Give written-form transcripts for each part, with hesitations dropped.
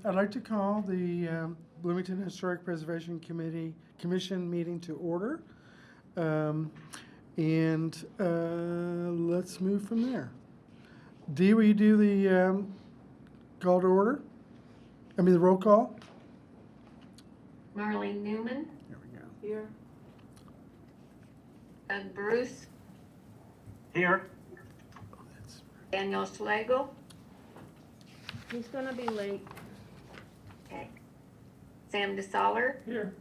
I'd like to call the Bloomington Historic Preservation Commission meeting to order. Let's move from there. Dee, will you do the call to order? The roll call? Marlene Newman, There we go. Here. Doug Bruce, Here. Daniel Schlegel. He's gonna be late. Okay. Sam DeSaller, Here.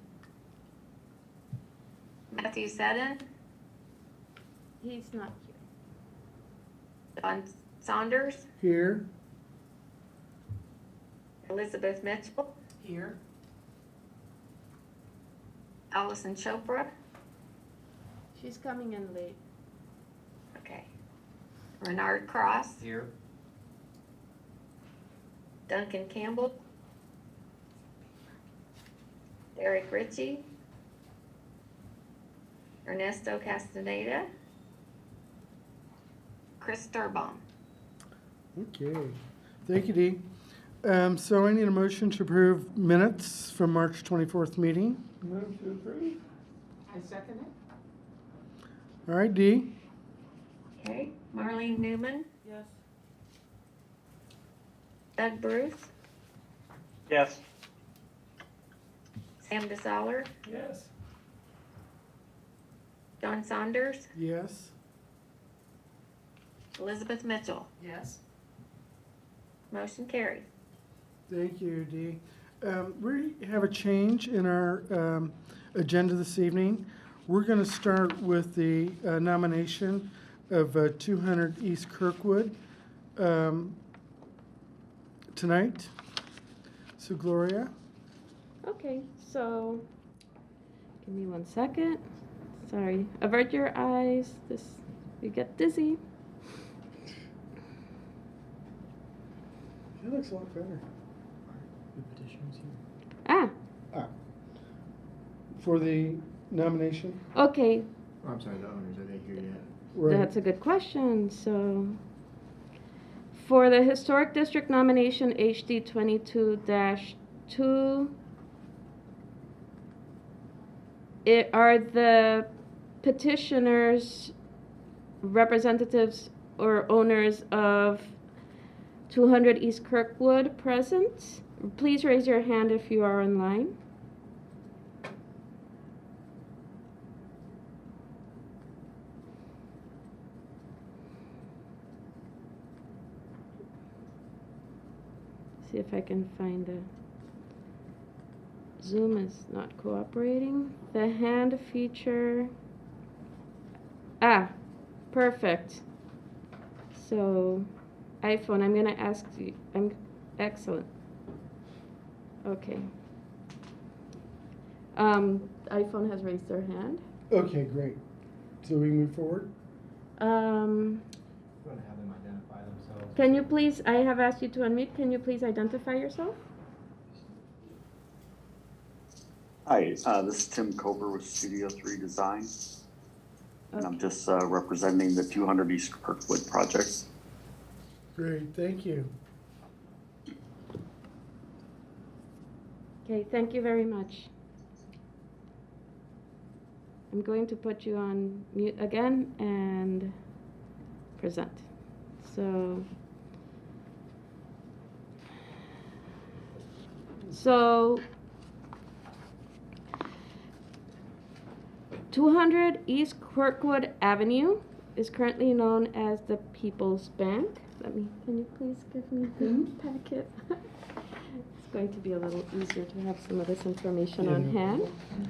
Matthew Seddon, He's not here. Don Saunders, Here. Elizabeth Mitchell, Here. Allison Chopra. She's coming in late. Okay. Renard Cross, Here. Duncan Campbell, Derek Ritchie, Ernesto Castaneda, Chris Sturbaum. Okay. Thank you, Dee. So I need a motion to approve minutes from March 24th meeting. Move to approve. I second it. All right, Dee? Okay. Marlene Newman, Yes. Doug Bruce, Yes. Sam DeSaller, Yes. Don Saunders, Yes. Elizabeth Mitchell. Yes. Motion carried. Thank you, Dee. We have a change in our agenda this evening. We're going to start with the nomination of 200 East Kirkwood tonight. So Gloria? Okay, so give me 1 second. Sorry. Avert your eyes. You get dizzy. She looks a lot better. The petitioner's here. Ah, For the nomination? okay. Oh, I'm sorry, the owners, are they here yet? Right. That's a good question. So, for the Historic District nomination HD 22-2, are the petitioners representatives or owners of 200 East Kirkwood present? Please raise your hand if you are online. See if I can find the Zoom is not cooperating. The hand feature. Ah, perfect. So, iPhone, I'm gonna ask you. Excellent. Okay. iPhone has raised their hand. Okay, great. So we move forward? Um, Going to have them identify themselves. can you please? I have asked you to unmute. Can you please identify yourself? Hi, this is Tim Kober with Studio 3 Design, and I'm just representing the 200 East Kirkwood project. Great, thank you. Okay, thank you very much. I'm going to put you on mute again and present. So 200 East Kirkwood Avenue is currently known as the People's Bank. Can you please give me the packet? It's going to be a little easier to have some of this information Yeah, on no hand. problem.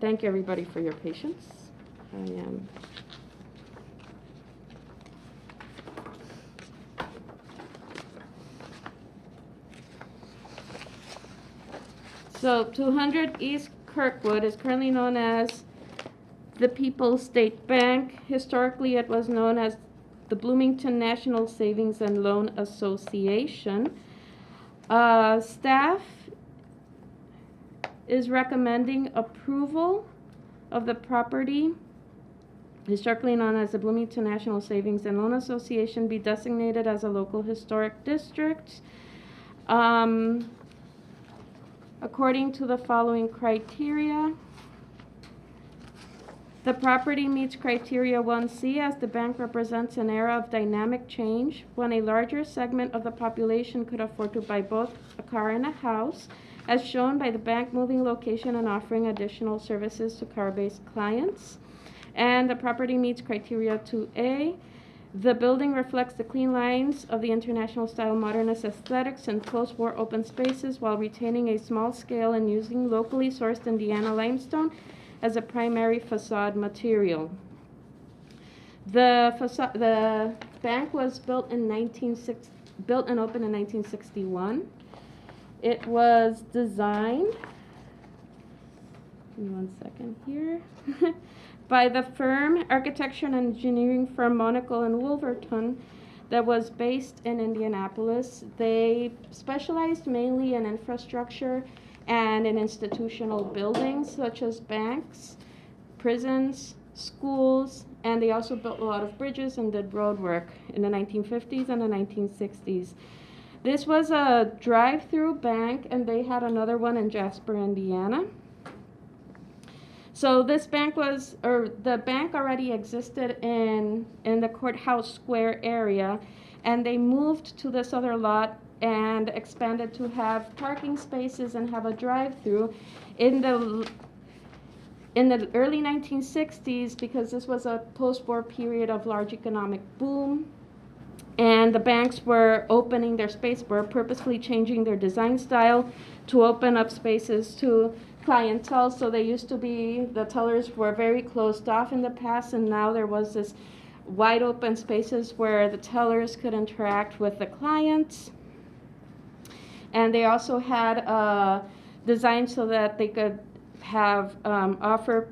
Thank you, everybody, for your patience. I am. So 200 East Kirkwood is currently known as the People's State Bank. Historically, it was known as the Bloomington National Savings and Loan Association. Staff is recommending approval of the property, historically known as the Bloomington National Savings and Loan Association, be designated as a local historic district. According to the following criteria, the property meets criteria 1C as the bank represents an era of dynamic change when a larger segment of the population could afford to buy both a car and a house, as shown by the bank moving location and offering additional services to car-based clients. And the property meets criteria 2A. The building reflects the clean lines of the international style modernist aesthetics and post-war open spaces while retaining a small scale and using locally sourced Indiana limestone as a primary facade material. The bank was built and opened in 1961. It was designed, give me 1 second here, by the firm, architecture and engineering firm Monaco and Wolverton that was based in Indianapolis. They specialized mainly in infrastructure and in institutional buildings such as banks, prisons, schools, and they also built a lot of bridges and did road work in the 1950s and the 1960s. This was a drive-through bank, and they had another one in Jasper, Indiana. So this bank the bank already existed in the Courthouse Square area, and they moved to this other lot and expanded to have parking spaces and have a drive-through in the early 1960s, because this was a post-war period of large economic boom, and the banks were opening their space, were purposefully changing their design style to open up spaces to clientele. So they used to be, the tellers were very closed off in the past, and now there was this wide open spaces where the tellers could interact with the clients. And they also had designed so that they could have offer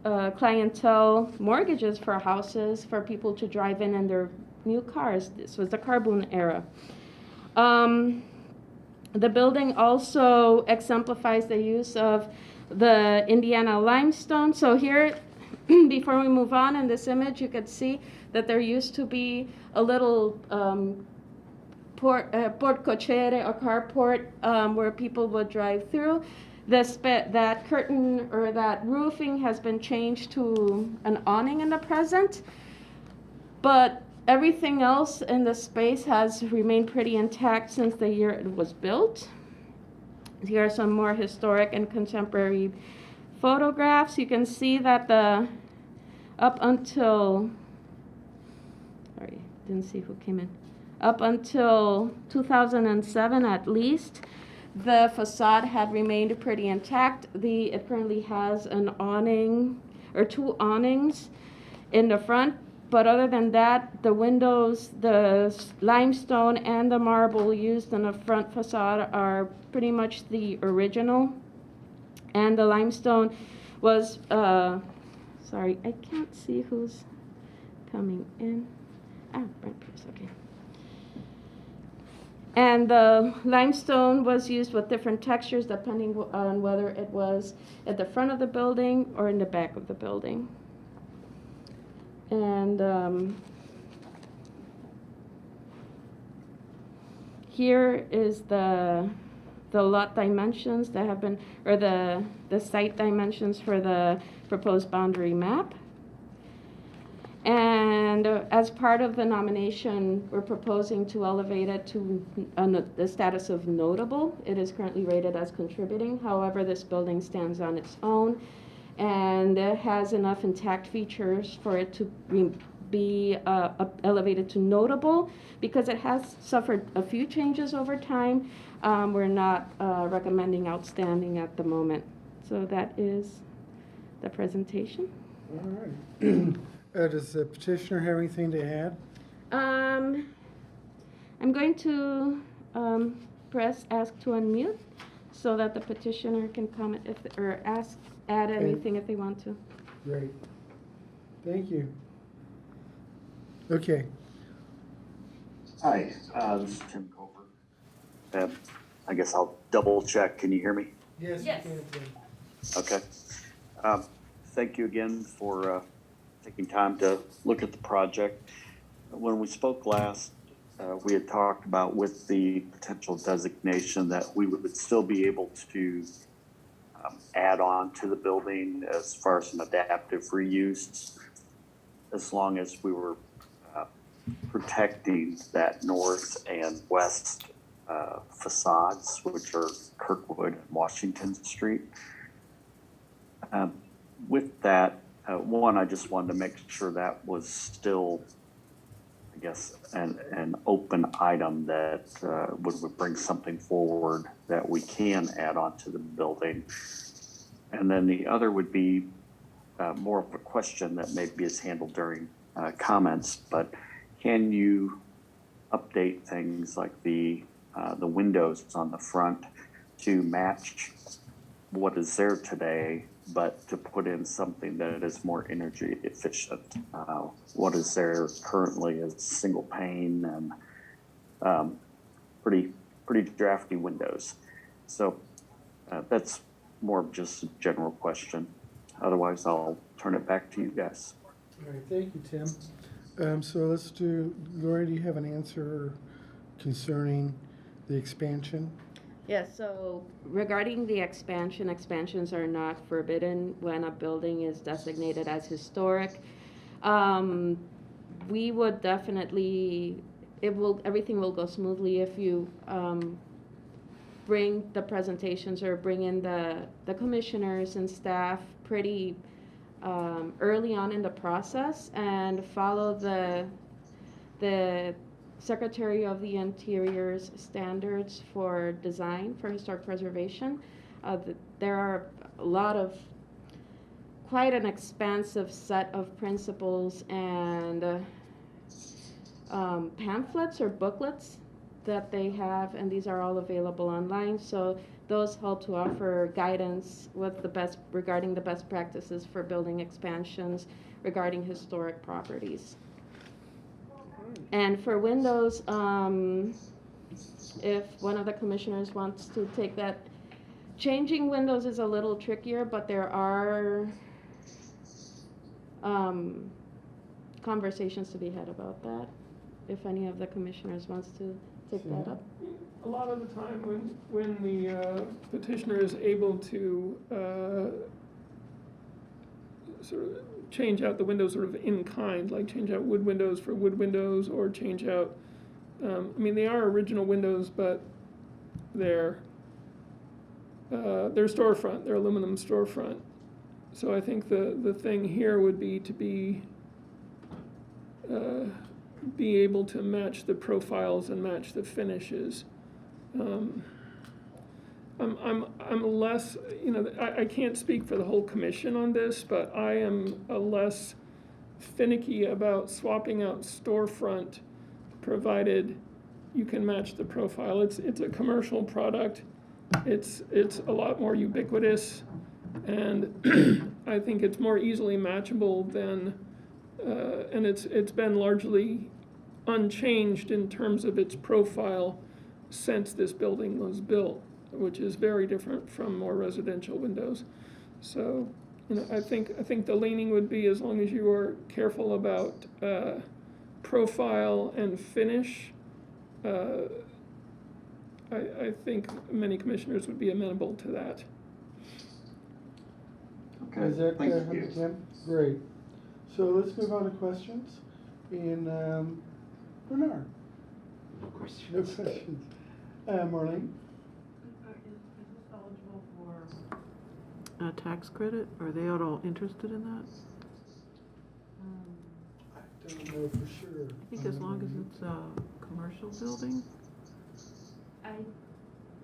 clientele mortgages for houses for people to drive in their new cars. This was the car boom era. The building also exemplifies the use of the Indiana limestone. So here, before we move on in this image, you could see that there used to be a little porte-cochere or carport where people would drive through. That curtain or that roofing has been changed to an awning in the present, but everything else in the space has remained pretty intact since the year it was built. Here are some more historic and contemporary photographs. You can see that up until 2007 at least, the facade had remained pretty intact. It currently has an awning or two awnings in the front, but other than that, the windows, the limestone, and the marble used in the front facade are pretty much the original. And the limestone was, sorry, I can't see who's coming in. Brent Pierce, okay. And the limestone was used with different textures depending on whether it was at the front of the building or in the back of the building. And here is the lot dimensions that have been, or the site dimensions for the proposed boundary map. And as part of the nomination, we're proposing to elevate it to the status of notable. It is currently rated as contributing. However, this building stands on its own, and it has enough intact features for it to be elevated to notable, because it has suffered a few changes over time. We're not recommending outstanding at the moment. So that is the presentation. All right. Does the petitioner have anything to add? I'm going to press ask to unmute so that the petitioner can comment add anything if they want to. Great. Thank you. Okay. Hi, this is Tim Coper. I guess I'll double check. Can you hear me? Yes. Yes. Okay. Thank you again for taking time to look at the project. When we spoke last, we had talked about with the potential designation that we would still be able to add on to the building as far as an adaptive reuse, as long as we were protecting that north and west facades, which are Kirkwood and Washington Street. With that, one, I just wanted to make sure that was still, I guess, an open item that would bring something forward that we can add on to the building. And then the other would be more of a question that maybe is handled during comments, but can you update things like the windows on the front to match what is there today, but to put in something that is more energy efficient? What is there currently is single pane and pretty drafty windows. So that's more of just a general question. Otherwise, I'll turn it back to you guys. All right, thank you, Tim. So let's do, Lori, do you have an answer concerning the expansion? Yes, so regarding the expansion, expansions are not forbidden when a building is designated as historic. We would definitely, everything will go smoothly if you bring the presentations or bring in the commissioners and staff pretty early on in the process and follow the Secretary of the Interior's standards for design for historic preservation. There are a lot of, quite an expansive set of principles and pamphlets or booklets that they have, and these are all available online. So those help to offer guidance with regarding the best practices for building expansions regarding historic properties. And for windows, if one of the commissioners wants to take that, changing windows is a little trickier, but there are conversations to be had about that, if any of the commissioners wants to take that up. A lot of the time when the petitioner is able to sort of change out the windows sort of in kind, like change out wood windows for wood windows, or change out, I mean, they are original windows, but they're storefront, they're aluminum storefront. So I think the thing here would be to be able to match the profiles and match the finishes. I'm less, I can't speak for the whole commission on this, but I am less finicky about swapping out storefront, provided you can match the profile. It's a commercial product. It's a lot more ubiquitous, and I think it's more easily matchable than, and it's been largely unchanged in terms of its profile since this building was built, which is very different from more residential windows. So, I think the leaning would be, as long as you are careful about profile and finish, I think many commissioners would be amenable to that. Okay, Is that thank help you. Tim? Great. So let's move on to questions. And Bernard? No questions. No questions. Marlene? Is this eligible for a tax credit? Are they at all interested in that? I don't know for sure. I think as long as it's a commercial building, I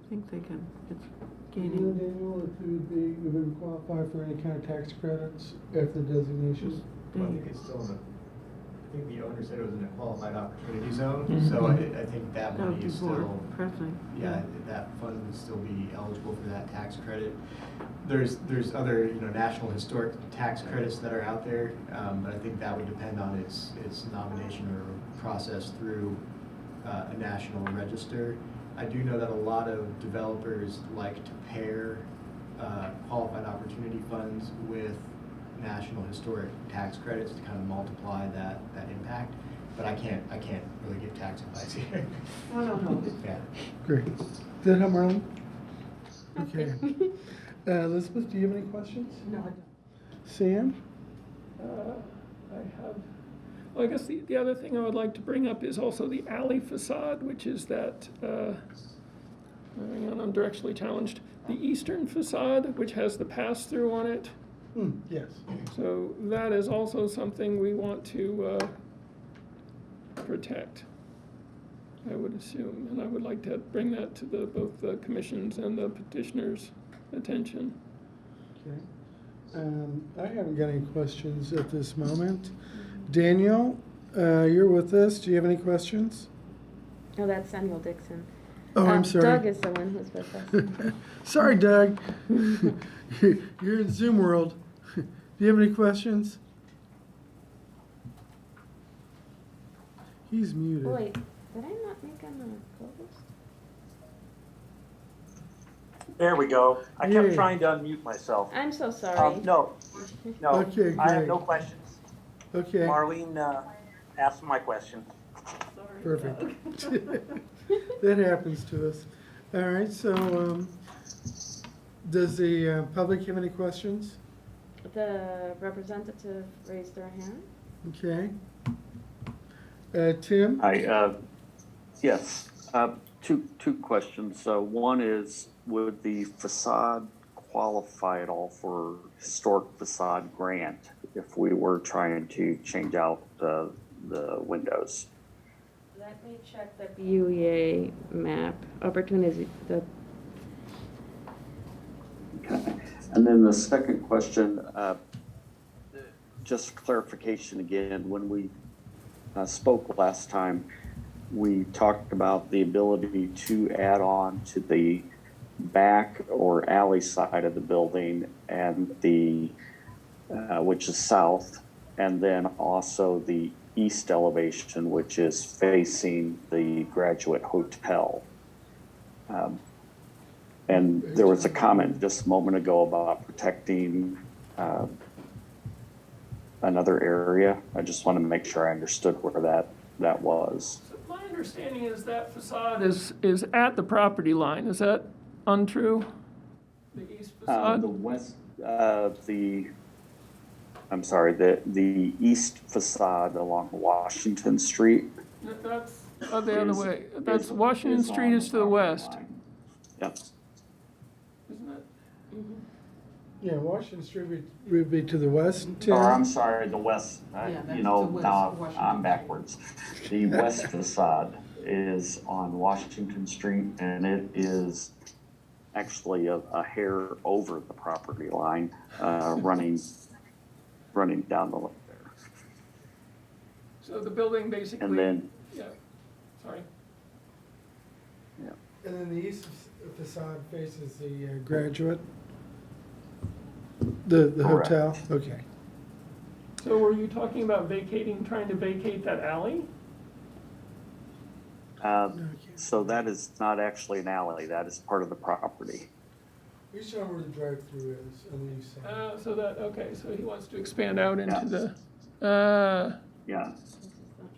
think they can, it's Do you know, gaining. Daniel, if it would qualify for any kind of tax credits after designation? Well, I think it's still I think the owner said it was in a qualified opportunity zone, Mhm. so I think that That would money be is more still, pressing. yeah, that fund would still be eligible for that tax credit. There's other, national historic tax credits that are out there, but I think that would depend on its nomination or process through a national register. I do know that a lot of developers like to pair qualified opportunity funds with national historic tax credits to kind of multiply that impact. but I can't really give tax advice here. No. Yeah. Great. Did that help, Marlene? Okay. Okay. Elizabeth, do you have any questions? No, I don't. Sam? I have, well, I guess the other thing I would like to bring up is also the alley facade, which is that, hang on, I'm directionally challenged. The eastern facade, which has the pass-through on it. Yes. So that is also something we want to protect, I would assume. And I would like to bring that to both the commission's and the petitioner's attention. Okay. I haven't got any questions at this moment. Daniel, you're with us. Do you have any questions? Oh, that's Samuel Dixon. Oh, I'm sorry. Doug is the one who's with us. Sorry, Doug. You're in Zoom world. Do you have any questions? He's muted. Wait, did I not make him a co-host? There we go. I kept Yay. trying to unmute myself. I'm so sorry. No, Okay, I have great. no questions. Okay, Marlene asked my question. perfect. That happens to us. All right, so does the public have any questions? The representative raised their hand. Okay. Tim? Yes, two questions. One is, would the facade qualify at all for historic facade grant if we were trying to change out the windows? Let me check the BUEA map. Opportunity, the Okay. And then the second question, just clarification again, when we spoke last time, we talked about the ability to add on to the back or alley side of the building and the, which is south, and then also the east elevation, which is facing the Graduate Hotel. And there was a comment just a moment ago about protecting another area. I just want to make sure I understood where that was. So my understanding is that facade is at the property line. Is that untrue? The east facade? The west, I'm sorry, the east facade along Washington Street. That's the other way. That's is- Washington is Street on is to the property west, line. Yep. isn't it? Yeah, Washington Street would be to the west, Tim? Or I'm sorry, the west, Yeah, that's you know, the west, now Washington I'm Street. backwards. The west facade is on Washington Street, and it is actually a hair over the property line, running down the left there. So the building basically. And then, Yeah, sorry. And then the east facade faces the Graduate? The Correct. hotel? Okay. So were you talking about trying to vacate that alley? so that is not actually an alley, that is part of the property. You show where the drive-through is on the east side. Okay, so he wants to expand out into Yes. the, Yeah.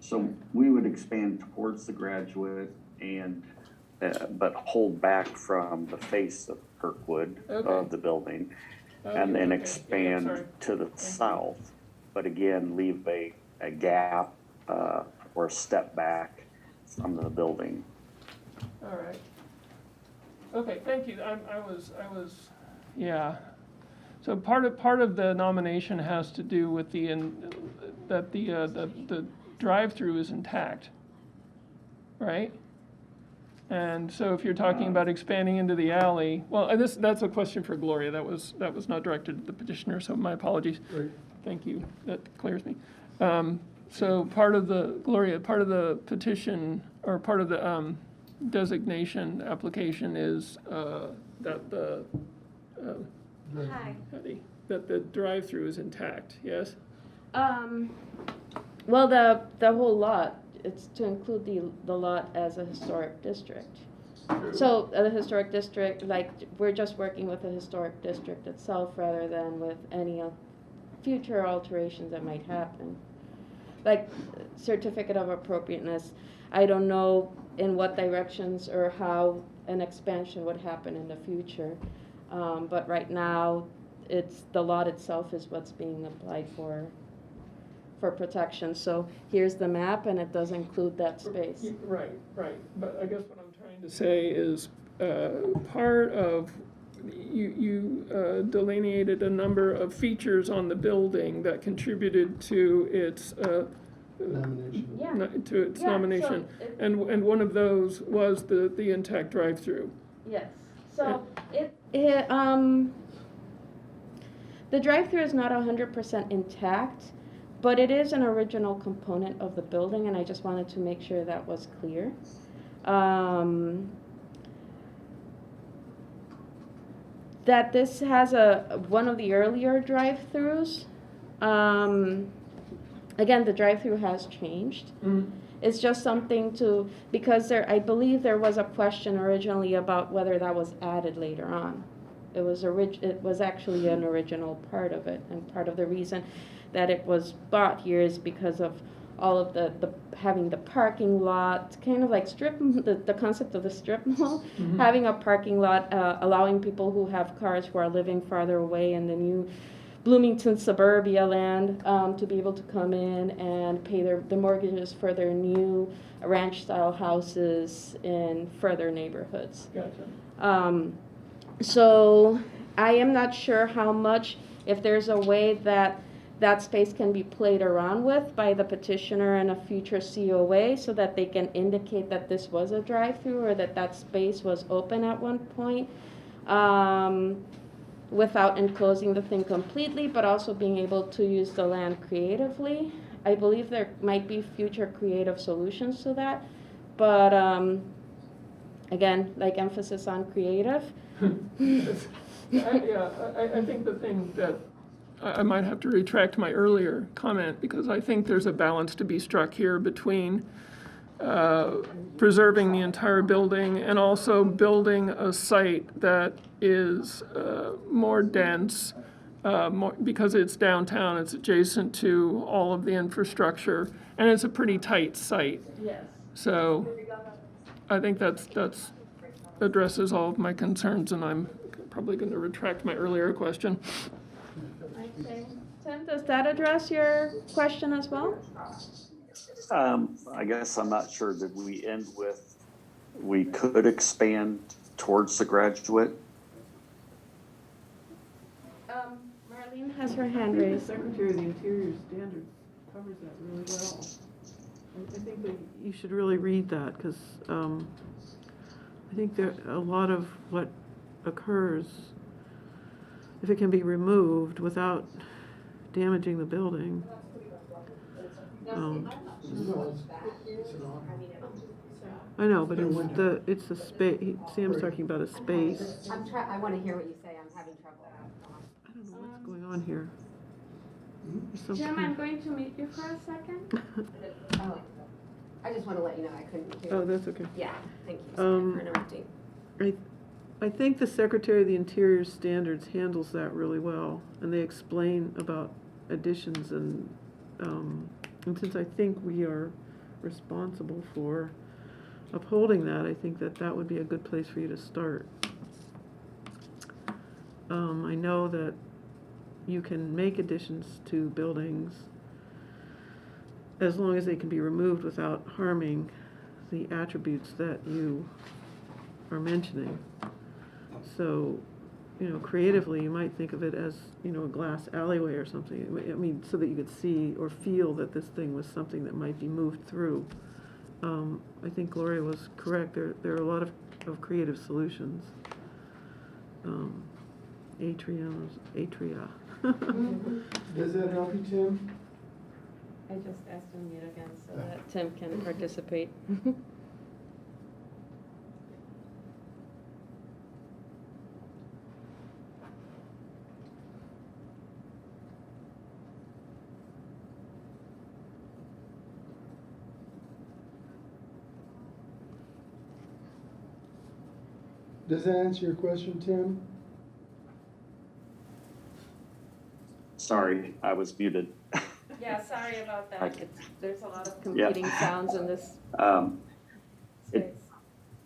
So we would expand towards the Graduate and, but hold back from the face of Kirkwood Okay. of the building. And then okay, yeah, expand sorry. to the you. south, but again, leave a gap, or a step back from the building. All right. Okay, thank you. I was, yeah. So part of the nomination has to do with that the drive-through is intact, right? And so if you're talking about expanding into the alley, well, that's a question for Gloria. That was not directed to the petitioner, so my apologies. Right. Thank you. That clears me. So part of the petition, or part of the designation application is that Hi. that the drive-through is intact, yes? Well, the whole lot, it's to include the lot as a historic district. So the historic district, like, we're just working with the historic district itself rather than with any future alterations that might happen. like certificate of appropriateness. I don't know in what directions or how an expansion would happen in the future. But right now, it's, the lot itself is what's being applied for protection. So here's the map, and it does include that space. Right, but I guess what I'm trying to say is, part of, you delineated a number of features on the building that contributed to its, Nomination. Yeah. to its Yeah, so nomination. it- And one of those was the intact drive-through. Yes, so the drive-through is not 100% intact, but it is an original component of the building, and I just wanted to make sure that was clear. That this has one of the earlier drive-throughs. Again, the drive-through has changed. It's just something to, because I believe there was a question originally about whether that was added later on. It was actually an original part of it, and part of the reason that it was bought here is because of all of the having the parking lot, kind of like the concept of the strip mall, having a parking lot, allowing people who have cars who are living farther away in the new Bloomington suburbia land to be able to come in and pay the mortgages for their new ranch-style houses in further neighborhoods. Gotcha. So I am not sure how much, if there's a way that space can be played around with by the petitioner in a future COA so that they can indicate that this was a drive-through or that space was open at one point. Without enclosing the thing completely, but also being able to use the land creatively. I believe there might be future creative solutions to that, but again, like emphasis on creative. I think the thing that I might have to retract my earlier comment, because I think there's a balance to be struck here between preserving the entire building and also building a site that is more dense, because it's downtown, it's adjacent to all of the infrastructure, and it's a pretty tight site. Yes. So I think that's addresses all of my concerns, and I'm probably going to retract my earlier question. Okay. Tim, does that address your question as well? I guess I'm not sure. Did we end with, we could expand towards the graduate? Marlene has her hand The raised. Secretary of the Interior standard covers that really well. I think that you should really read that, because I think there a lot of what occurs, if it can be removed without damaging the building. I know, but it's the space. Sam's talking about a space. I want to hear what you say. I'm having trouble. I don't know what's going on here. Jim, I'm going to mute you for a second. Oh, I just want to let you know I couldn't hear. Oh, that's okay. Yeah, thank you for interrupting. I think the Secretary of the Interior standards handles that really well, and they explain about additions and since I think we are responsible for upholding that, I think that would be a good place for you to start. I know that you can make additions to buildings as long as they can be removed without harming the attributes that you are mentioning. So, creatively, you might think of it as, a glass alleyway or something. I mean, so that you could see or feel that this thing was something that might be moved through. I think Gloria was correct. There are a lot of creative solutions. Atria. Does that help you, Tim? I just asked him mute again so that Tim can participate. Does that answer your question, Tim? Sorry, I was muted. Yeah, sorry about that. Okay. There's a lot of competing sounds in this It,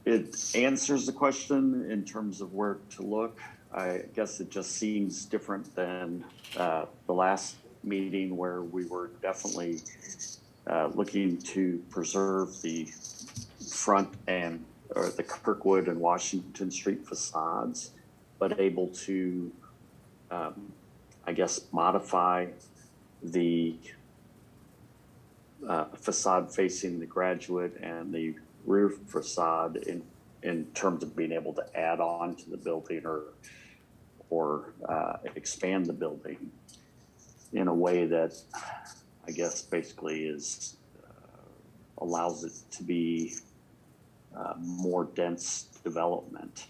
space. it answers the question in terms of where to look. I guess it just seems different than the last meeting where we were definitely looking to preserve the front or the Kirkwood and Washington Street facades, but able to, I guess, modify the facade facing the Graduate and the rear facade in terms of being able to add on to the building or expand the building in a way that I guess basically is allows it to be more dense development.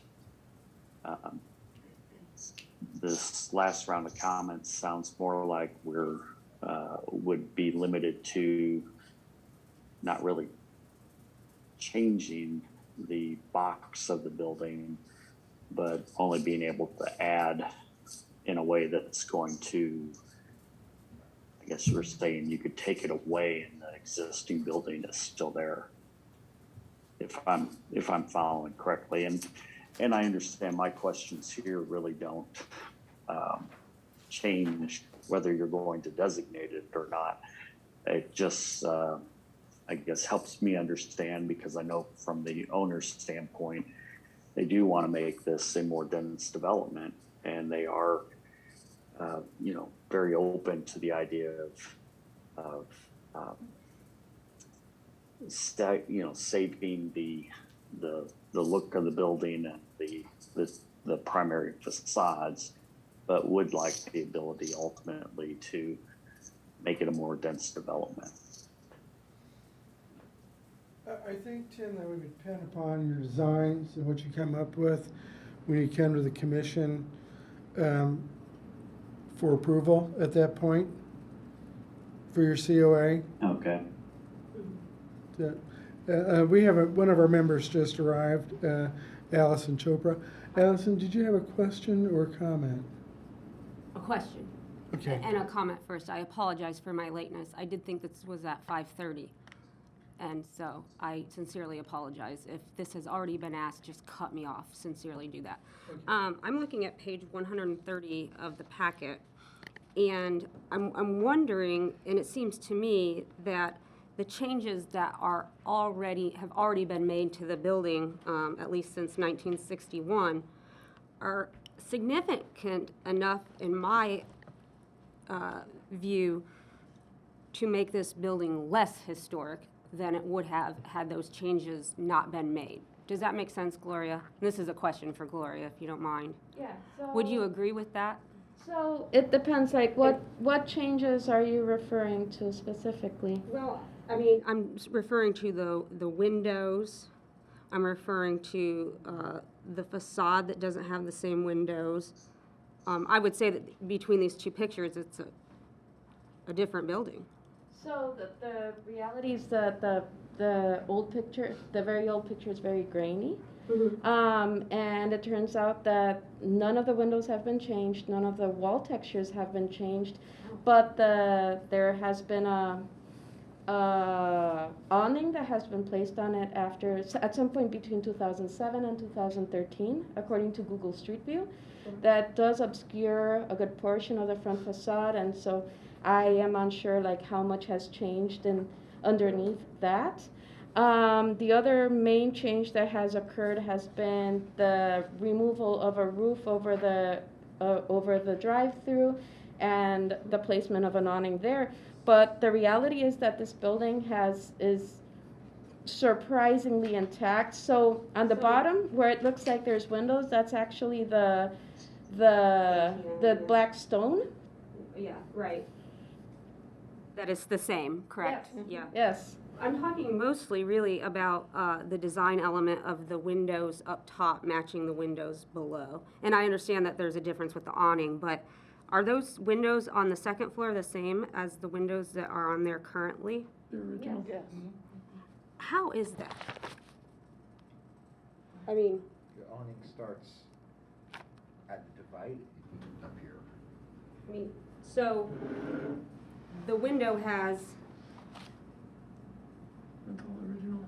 This last round of comments sounds more like we're would be limited to not really changing the box of the building, but only being able to add in a way that's going to, I guess you were saying you could take it away and the existing building is still there. If I'm following correctly, and I understand my questions here really don't change whether you're going to designate it or not. It just I guess helps me understand, because I know from the owner's standpoint, they do want to make this a more dense development, and they are very open to the idea of saving the look of the building and the primary facades, but would like the ability ultimately to make it a more dense development. I think, Tim, that would depend upon your designs and what you come up with when you come to the commission for approval at that point for your COA. Okay. We have one of our members just arrived, Allison Chopra. Allison, did you have a question or comment? A question Okay. and a comment first. I apologize for my lateness. I did think this was at 5:30. And so I sincerely apologize. If this has already been asked, just cut me off. Sincerely do that. I'm looking at page 130 of the packet, and I'm wondering, and it seems to me that the changes that have already been made to the building, at least since 1961, are significant enough, in my view, to make this building less historic than it would have had those changes not been made. Does that make sense, Gloria? This is a question for Gloria, if you don't mind. Yeah, so. Would you agree with that? So it depends, like what changes are you referring to specifically? Well, I mean, I'm referring to the windows. I'm referring to the facade that doesn't have the same windows. I would say that between these two pictures, it's a different building. So the reality is that the old picture, the very old picture is very grainy. And it turns out that none of the windows have been changed, none of the wall textures have been changed, but there has been a awning that has been placed on it at some point between 2007 and 2013, according to Google Street View, that does obscure a good portion of the front facade, and so I am unsure like how much has changed underneath that. The other main change that has occurred has been the removal of a roof over the drive-through and the placement of an awning there. But the reality is that this building is surprisingly intact. So on the bottom where it looks like there's windows, that's actually the black stone. Yeah, right. That is the same, correct? Yes. Yeah. Yes. I'm talking mostly really about the design element of the windows up top matching the windows below. And I understand that there's a difference with the awning, but are those windows on the second floor the same as the windows that are on there currently? The original. Yes. How is that? I mean, The awning starts at the divide up here. so the window has, That's all original.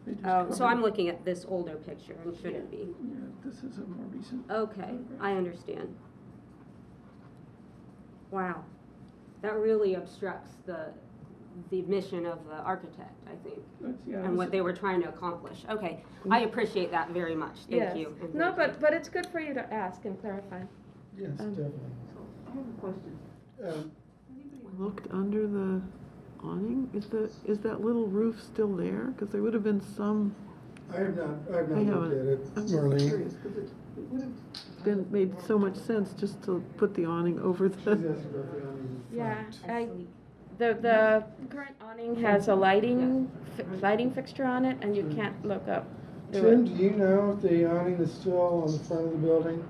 They just oh, so covered- I'm looking at this older picture and shouldn't be. Yeah, this is a more recent. Okay, I understand. Wow, that really obstructs the mission of the architect, I think, Yeah, and what they were trying to accomplish. Okay, I appreciate that very much, thank Yes. you. and No, thank you. but it's good for you to ask and clarify. Yes, definitely. I have a question. Um, Looked under the awning? Is that little roof still there? Because there would have been some. I have not I looked at haven't. it, I'm just Marlene. curious, because it would have made so much sense just to put the awning over She's the. asking about the awning in Yeah, front. the current awning has a lighting fixture on it, and you can't look up through Tim, it. do you know if the awning is still on the front of the building?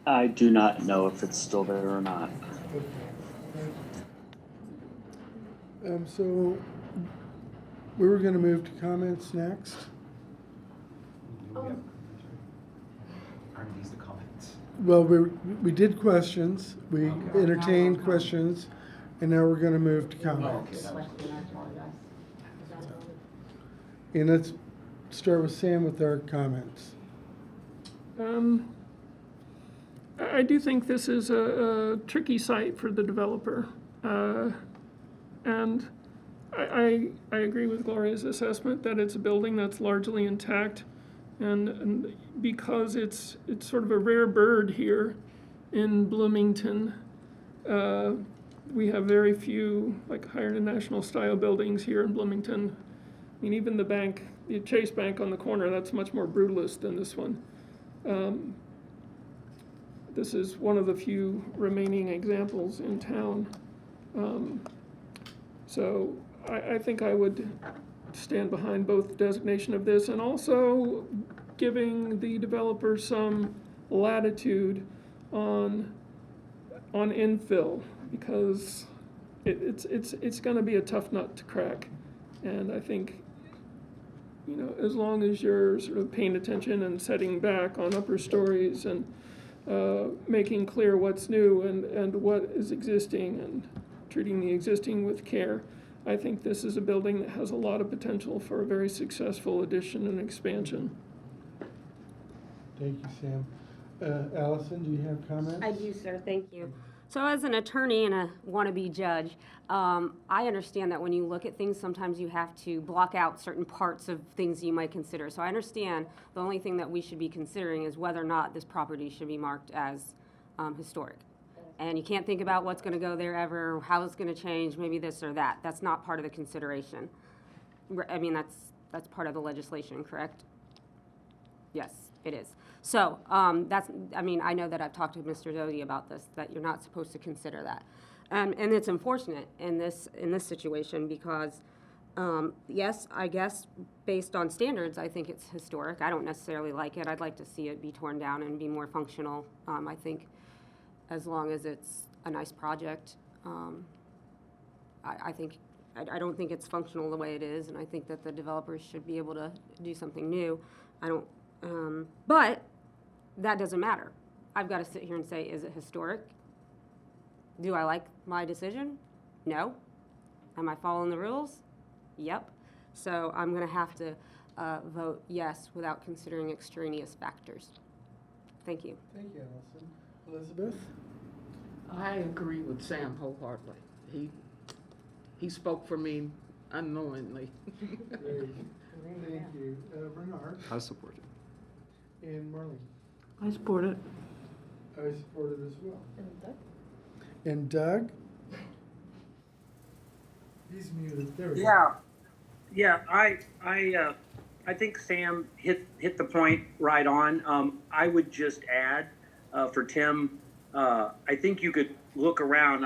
I do not know if it's still there or not. So we were gonna move to comments next. Aren't these the comments? Well, we did questions, we entertained questions, and now we're gonna move to comments. And let's start with Sam with our comments. I do think this is a tricky site for the developer. And I agree with Gloria's assessment that it's a building that's largely intact. And because it's sort of a rare bird here in Bloomington, we have very few like higher national style buildings here in Bloomington. I mean, even the bank, the Chase Bank on the corner, that's much more brutalist than this one. This is one of the few remaining examples in town. So I think I would stand behind both designation of this and also giving the developer some latitude on infill, because it's going to be a tough nut to crack. And I think, you know, as long as you're sort of paying attention and setting back on upper stories and making clear what's new and what is existing and treating the existing with care, I think this is a building that has a lot of potential for a very successful addition and expansion. Thank you, Sam. Allison, do you have comments? I do, sir, thank you. So as an attorney and a wannabe judge, I understand that when you look at things, sometimes you have to block out certain parts of things you might consider. So I understand the only thing that we should be considering is whether or not this property should be marked as historic. And you can't think about what's going to go there ever, how it's going to change, maybe this or that. That's not part of the consideration. I mean, that's part of the legislation, correct? Yes, it is. So that's, I mean, I know that I've talked to Mr. Doty about this, that you're not supposed to consider that. And it's unfortunate in this situation because, yes, I guess based on standards, I think it's historic. I don't necessarily like it. I'd like to see it be torn down and be more functional. I think as long as it's a nice project, I don't think it's functional the way it is, and I think that the developers should be able to do something new. But that doesn't matter. I've got to sit here and say, is it historic? Do I like my decision? No. Am I following the rules? Yep. So I'm going to have to vote yes without considering extraneous factors. Thank you. Thank you, Allison. Elizabeth? I agree with Sam wholeheartedly. He spoke for me unknowingly. Great. Thank you. Bernard? I support it. And Marlene? I support it. I support it as well. And Doug? He's muted. There we go. Yeah, I think Sam hit the point right on. I would just add for Tim, I think you could look around.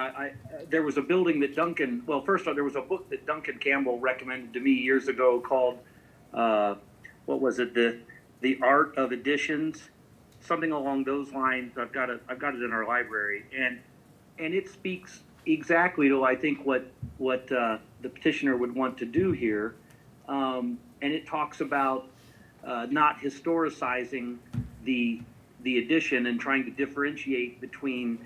There was a building that Duncan, well, first off, there was a book that Duncan Campbell recommended to me years ago called, what was it, The Art of Additions, something along those lines. I've got it in our library, and it speaks exactly to, I think, what the petitioner would want to do here, and it talks about not historicizing the addition and trying to differentiate between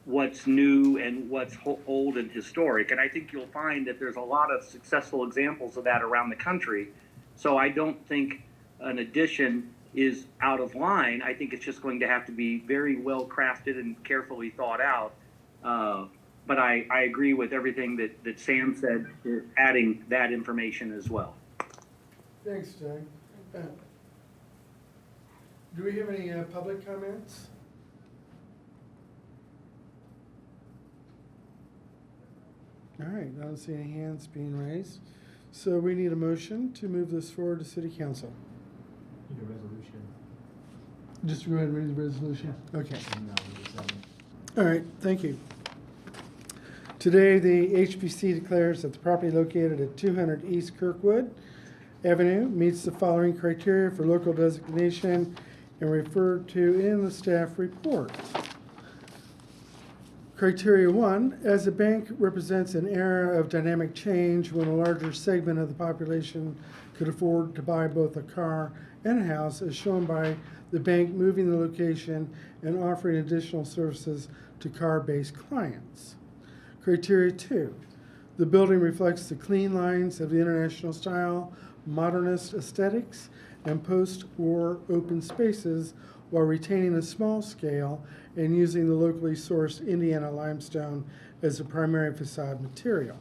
what's new and what's old and historic. And I think you'll find that there's a lot of successful examples of that around the country. So I don't think an addition is out of line. I think it's just going to have to be very well crafted and carefully thought out. But I agree with everything that Sam said, adding that information as well. Thanks, Doug. Do we have any public comments? All right, I don't see any hands being raised. So we need a motion to move this forward to City Council. Need a resolution. Just go ahead and read the resolution. Okay. And, All right, thank you. Today, the HPC declares that the property located at 200 East Kirkwood Avenue meets the following criteria for local designation and referred to in the staff report. Criteria 1, as a bank represents an era of dynamic change when a larger segment of the population could afford to buy both a car and a house, as shown by the bank moving the location and offering additional services to car-based clients. Criteria 2, the building reflects the clean lines of the international style, modernist aesthetics, and post-war open spaces while retaining a small scale and using the locally sourced Indiana limestone as the primary facade material.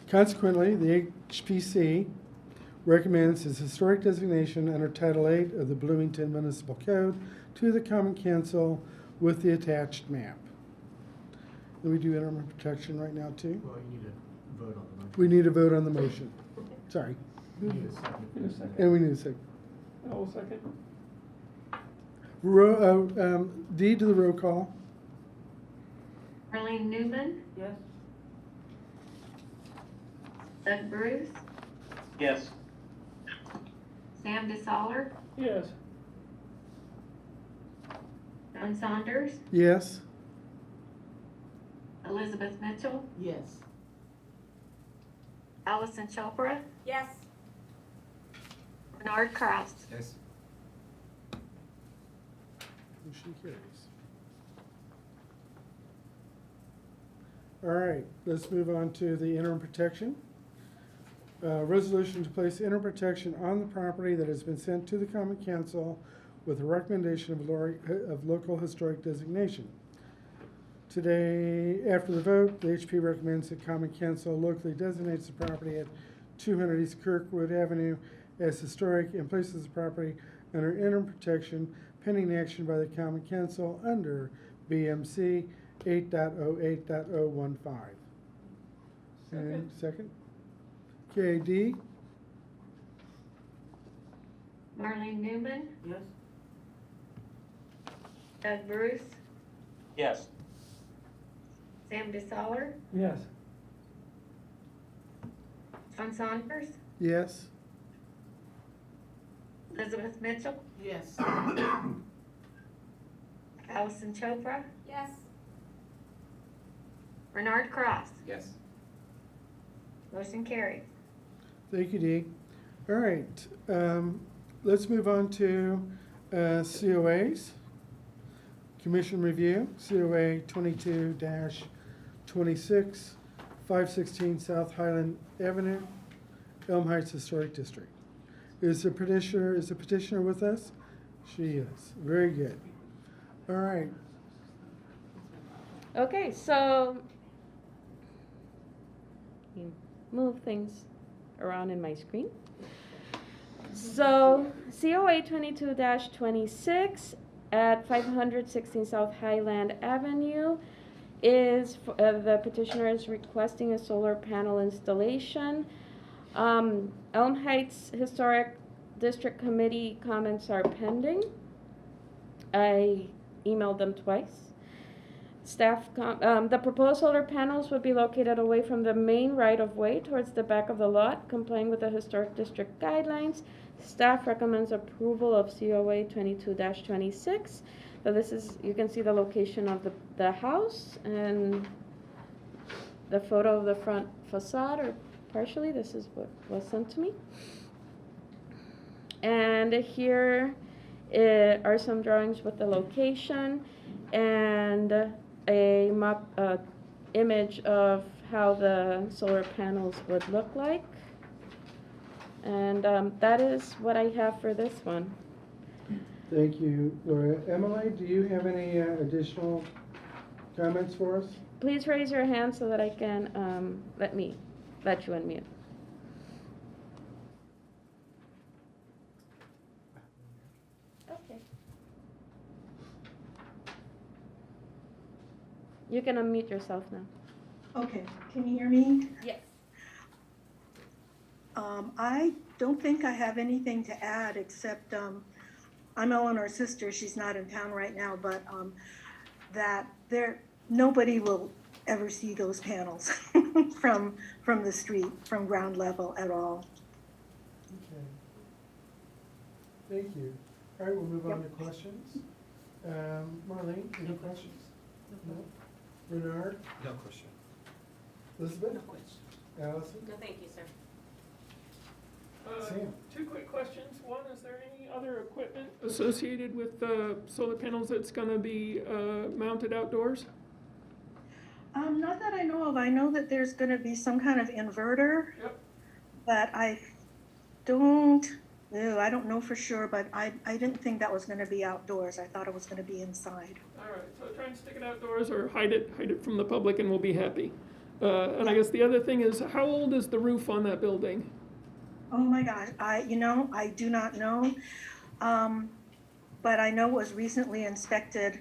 Consequently, the HPC recommends its historic designation under Title 8 of the Bloomington Municipal Code to the Common Council with the attached map. And we do interim protection right now too? well, you need to vote on the motion. We need to vote on the motion. Sorry. You need a second. In a second. And we need a second. I will second. D to the roll call. Marlene Newman, Yes. Doug Bruce, Yes. Sam DeSaller, Yes. John Saunders, Yes. Elizabeth Mitchell, Yes. Allison Chopra, Yes. Bernard Kraus. Yes. Motion carries. All right, let's move on to the interim protection. Resolution to place interim protection on the property that has been sent to the Common Council with a recommendation of local historic designation. Today, after the vote, the HP recommends that Common Council locally designates the property at 200 East Kirkwood Avenue as historic and places the property under interim protection pending action by the Common Council under BMC 8.08.015. And second? Okay, D? Marlene Newman, Yes. Doug Bruce, Yes. Sam DeSaller, Yes. John Saunders, Yes. Elizabeth Mitchell, Yes. Allison Chopra, Yes. Bernard Kraus. Yes. Motion carries. Thank you, Dee. All right, let's move on to COAs. Commission review, COA 22-26, 516 South Highland Avenue, Elm Heights Historic District. Is the petitioner with us? She is. Very good. All right. Okay, so you move things around in my screen. So COA 22-26 at 516 South Highland Avenue is, the petitioner is requesting a solar panel installation. Elm Heights Historic District Committee comments are pending. I emailed them twice. The proposed solar panels would be located away from the main right-of-way towards the back of the lot, complying with the Historic District guidelines. Staff recommends approval of COA 22-26. So this is, you can see the location of the house and the photo of the front facade, or partially. This is what was sent to me. And here are some drawings with the location and a image of how the solar panels would look like. And that is what I have for this one. Thank you, Gloria. Emily, do you have any additional comments for us? Please raise your hand so that I can let you unmute. Okay. You can unmute yourself now. Okay, can you hear me? Yes. I don't think I have anything to add except, I'm Eleanor's sister, she's not in town right now, but, that nobody will ever see those panels from the street, from ground level at all. Okay. Thank you. All right, we'll move on to questions. Marlene, any questions? No. Bernard? No question. Elizabeth? No question. Allison? No, thank you, sir. Sam? Two quick questions. One, is there any other equipment associated with the solar panels that's gonna be mounted outdoors? Not that I know of. I know that there's gonna be some kind of inverter. Yep. But I don't know for sure, but I didn't think that was gonna be outdoors. I thought it was gonna be inside. All right, so try and stick it outdoors or hide it from the public and we'll be happy. And I guess the other thing is, how old is the roof on that building? Oh my gosh, I do not know. But I know it was recently inspected.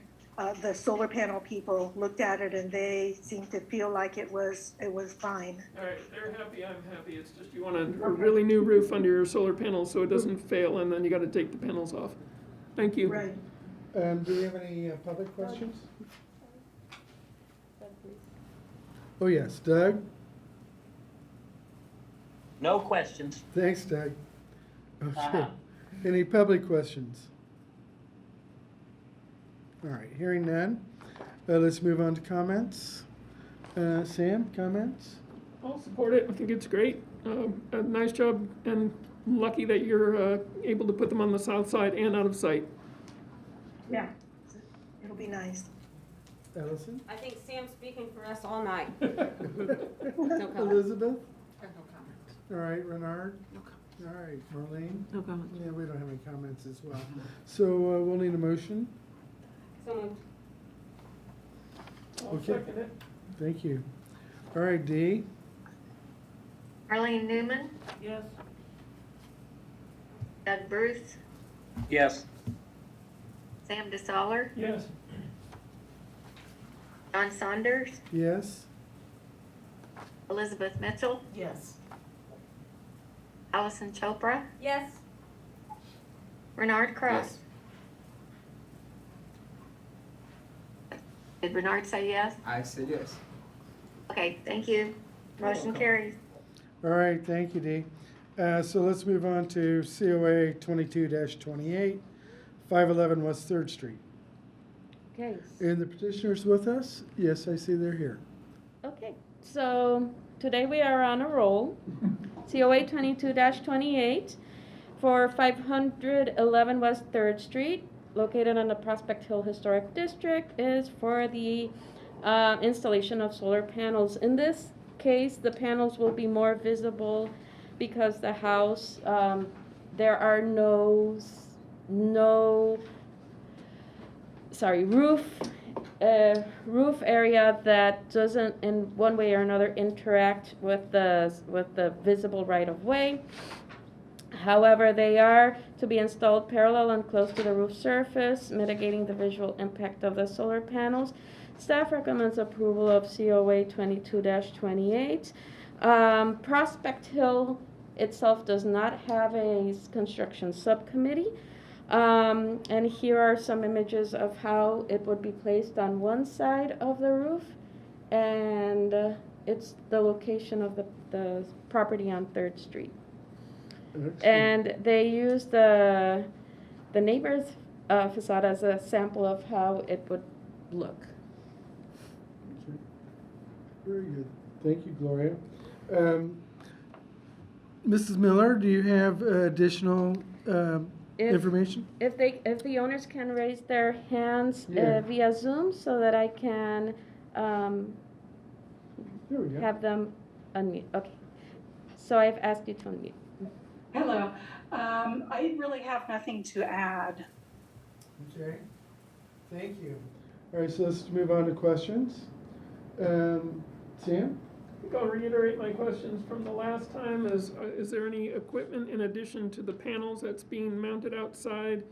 The solar panel people looked at it and they seemed to feel like it was fine. All right, they're happy, I'm happy. It's just you want a really new roof under your solar panels so it doesn't fail and then you gotta take the panels off. Thank you. Right. Do we have any public questions? Oh, yes, Doug? No questions. Thanks, Doug. Okay. Any public questions? All right, hearing none, let's move on to comments. Sam, comments? I'll support it. I think it's great. A nice job and lucky that you're able to put them on the south side and out of sight. Yeah, it'll be nice. Allison? I think Sam's speaking for us all night. No comment. Elizabeth? I have no comment. All right, Renard? No comment. All right, Marlene? No comment. Yeah, we don't have any comments as well. So we'll need a motion. So moved. I'll Okay. second it. Thank you. All right, Dee? Marlene Newman, Yes. Doug Bruce, Yes. Sam DeSaller, Yes. John Saunders, Yes? Elizabeth Mitchell, Yes. Allison Chopra, Yes. Bernard Cross. Did Bernard say yes? I said yes. Okay, thank you. Motion carries. All right, thank you, Dee. So let's move on to COA 22-28, 511 West 3rd Street. Okay. And the petitioner's with us? Yes, I see they're here. Okay, so today we are on a roll. COA 22-28 for 511 West 3rd Street, located in the Prospect Hill Historic District, is for the installation of solar panels. In this case, the panels will be more visible because the house, there are roof area that doesn't in one way or another interact with the visible right of way. However, they are to be installed parallel and close to the roof surface, mitigating the visual impact of the solar panels. Staff recommends approval of COA 22-28. Prospect Hill itself does not have a construction subcommittee. And here are some images of how it would be placed on one side of the roof. And it's the location of the property on 3rd Street. And they use the neighbor's facade as a sample of how it would look. Okay. Very good. Thank you, Gloria. Mrs. Miller, do you have additional If- information? If the owners can raise their hands Yeah. via Zoom so that I can There we go. have them unmute. Okay. So I've asked you to unmute. Hello. I really have nothing to add. Okay, thank you. All right, so let's move on to questions. Sam? I think I'll reiterate my questions from the last time. Is there any equipment in addition to the panels that's being mounted outside?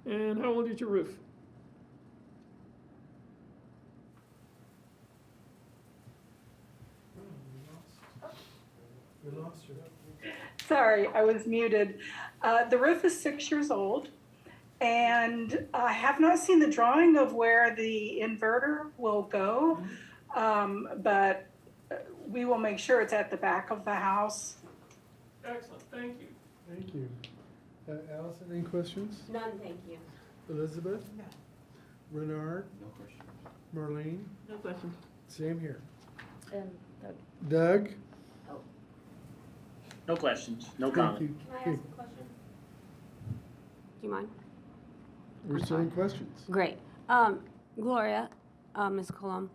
And how old is your roof? We lost you. Sorry, I was muted. The roof is 6 years old, and I have not seen the drawing of where the inverter will go, but we will make sure it's at the back of the house. Excellent, thank you. Thank you. Allison, any questions? None, thank you. Elizabeth? No. Renard? No questions. Marlene? No questions. Same here. And Doug? No questions, no Thank comment. you. Can I Okay, ask a question? Do you mind? we're still in questions. Great. Gloria, Ms. Colum,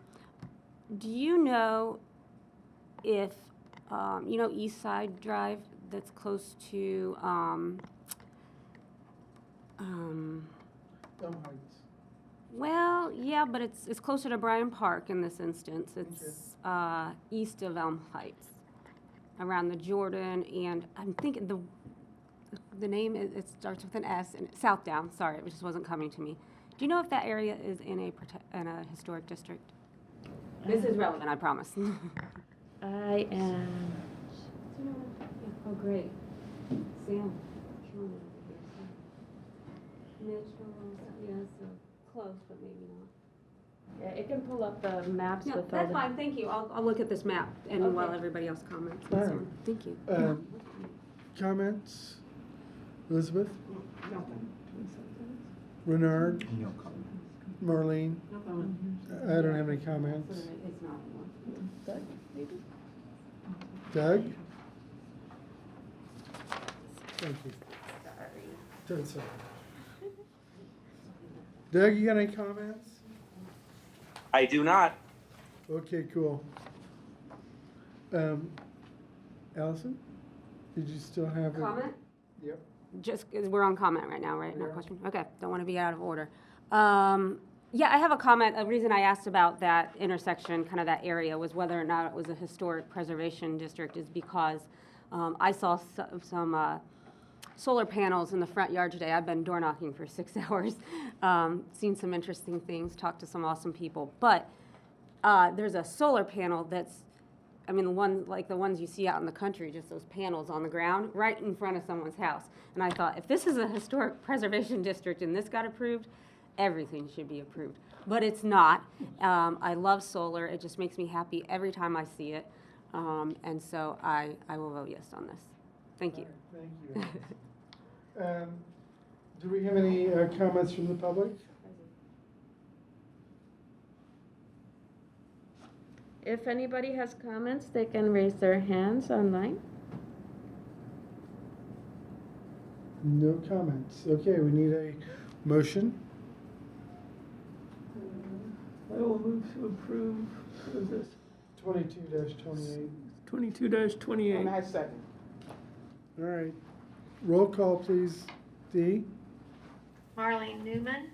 do you know if, you know East Side Drive that's close to, Heights. well, yeah, but it's closer to Bryan Park in this instance. It's east of Elm Heights, around the Jordan, and I'm thinking the name, it starts with an S, and Southdown, sorry, it just wasn't coming to me. Do you know if that area is in a historic district? This is relevant, I promise. I am. Oh, great. Sam, killing me over here. Mitch, yeah, so close, but maybe not. Yeah, it can pull up the maps No, with all that's the. fine, thank you. I'll look at this map and Okay. while everybody else comments. All and so right. on. Thank you. Comments? Elizabeth? Nothing. Renard? No comment. Marlene? No comment. I don't have any comments. It's not one. Doug, maybe? Doug? Thank you. Sorry. That's all right. Doug, you got any comments? I do not. Okay, cool. Allison? Did you still have a? Comment? Yep. Just, we're on comment right now, right? No Yeah. question? Okay, don't want to be out of order. Yeah, I have a comment. A reason I asked about that intersection, kind of that area, was whether or not it was a historic preservation district is because I saw some solar panels in the front yard today. I've been door knocking for 6 hours, seen some interesting things, talked to some awesome people. But there's a solar panel that's, I mean, the ones you see out in the country, just those panels on the ground, right in front of someone's house. And I thought, if this is a historic preservation district and this got approved, everything should be approved. But it's not. I love solar. It just makes me happy every time I see it. And so I will vote yes on this. Thank you. Thank you. Do we have any comments from the public? If anybody has comments, they can raise their hands online. No comments. Okay, we need a motion. I will move to approve, what is this, 22-28. 22-28. And I second. All right. Roll call, please. Dee? Marlene Newman,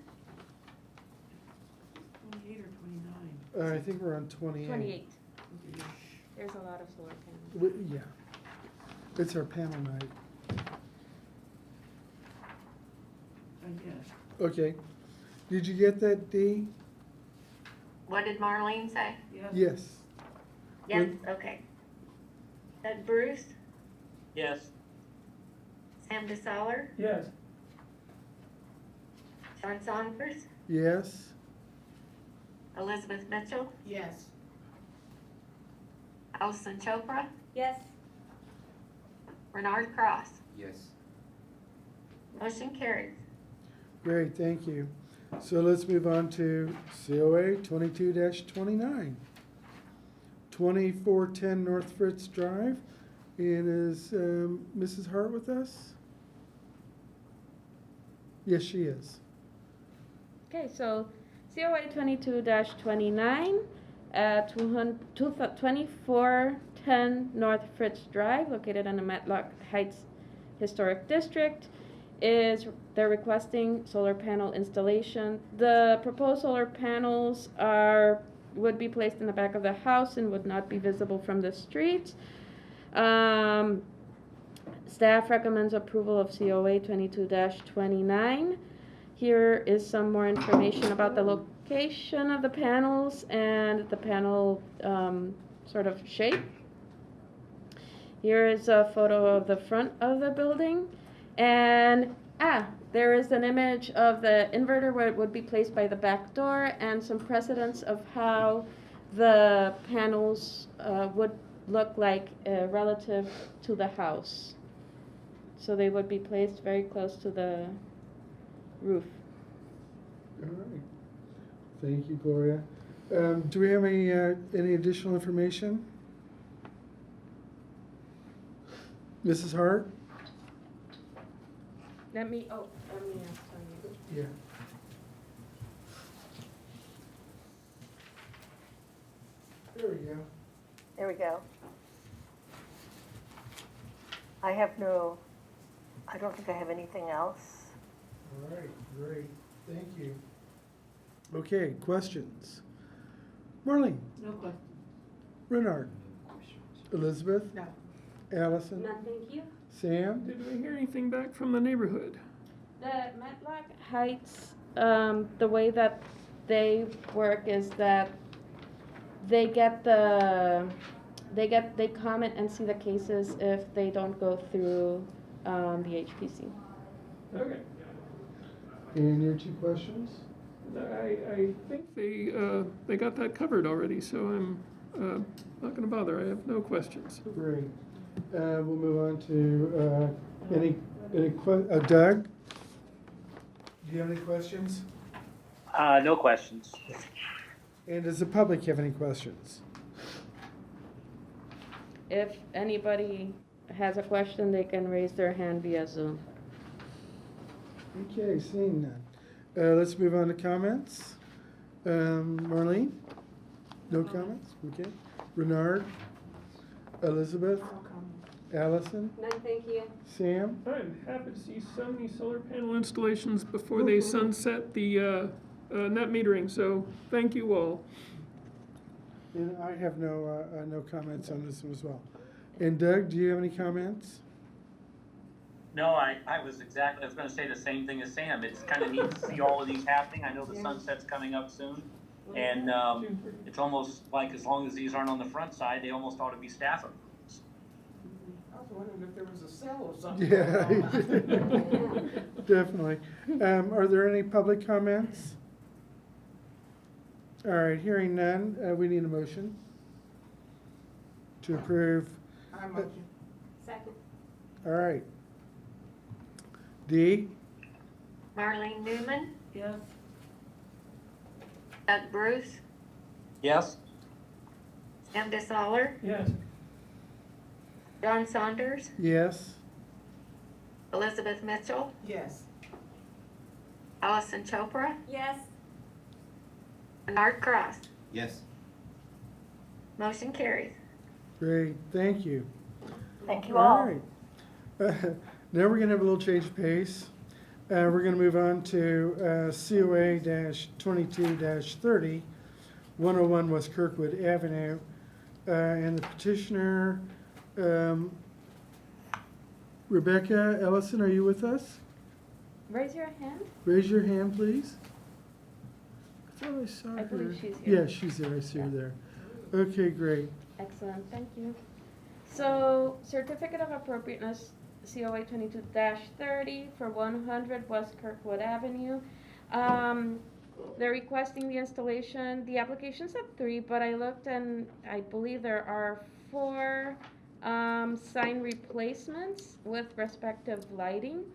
28 or 29? I think we're on 28. 28. There's a lot of solar panels. Yeah. It's our panel night. Yes. Okay. Did you get that, Dee? what did Marlene say? Yes. Yes, okay. Doug Bruce, Yes. Sam DeSaller, Yes. Sean Saunders, Yes. Elizabeth Mitchell, Yes. Allison Chopra, Yes. Renard Cross. Yes. Motion carries. Great, thank you. So let's move on to COA 22-29. 2410 North Fritz Drive, And is Mrs. Hart with us? Yes, she is. Okay, so COA 22-29 at 2410 North Fritz Drive, located in the Matlock Heights Historic District, they're requesting solar panel installation. The proposed solar panels would be placed in the back of the house and would not be visible from the street. Staff recommends approval of COA 22-29. Here is some more information about the location of the panels and the panel sort of shape. Here is a photo of the front of the building. And there is an image of the inverter where it would be placed by the back door, and some precedents of how the panels would look like relative to the house. So they would be placed very close to the roof. All right. Thank you, Gloria. Do we have any additional information? Mrs. Hart? Let me ask you. Yeah. There we go. There we go. I don't think I have anything else. All right, great. Thank you. Okay, questions? Marlene? No question. Renard? Elizabeth? No. Allison? None, thank you. Sam? Did we hear anything back from the neighborhood? The Matlock Heights, the way that they work is that they comment and see the cases if they don't go through the HPC. Okay. And your two questions? I think they got that covered already, so I'm not going to bother. I have no questions. Great. We'll move on to Doug? Do you have any questions? No questions. And does the public have any questions? If anybody has a question, they can raise their hand via Zoom. Okay, seeing none. Let's move on to comments. Marlene? No comments? Okay. Renard? Elizabeth? Allison? None, thank you. Sam? I'm happy to see so many solar panel installations before they sunset the net metering, so thank you all. And I have no comments on this one as well. And Doug, do you have any comments? No, I was going to say the same thing as Sam. It's kind of neat to see all of these happening. I know the sunset's coming up soon. And it's almost like as long as these aren't on the front side, they almost ought to be staff approvals. I was wondering if there was a sale or something. Yeah, definitely. Are there any public comments? All right, hearing none, we need a motion to approve. I motion. Second. All right. D? Marlene Newman, Yes. Doug Bruce, Yes? Sam DeSaller, Yes. John Saunders, Yes. Elizabeth Mitchell, Yes. Allison Chopra, Yes. Bernard Cross. Yes. Motion carries. Great, thank you. Thank you all. right. Now we're gonna have a little change of pace. We're gonna move on to COA-22-30, 101 West Kirkwood Avenue. And the petitioner, Rebecca Ellison, are you with us? Raise your hand. Raise your hand, please. I thought I saw her. I believe she's here. Yeah, she's there, I see her there. Okay, great. Excellent, thank you. So, Certificate of Appropriateness, COA 22-30 for 100 West Kirkwood Avenue. They're requesting the installation. The application's at 3, but I looked and I believe there are 4 sign replacements with respective lighting.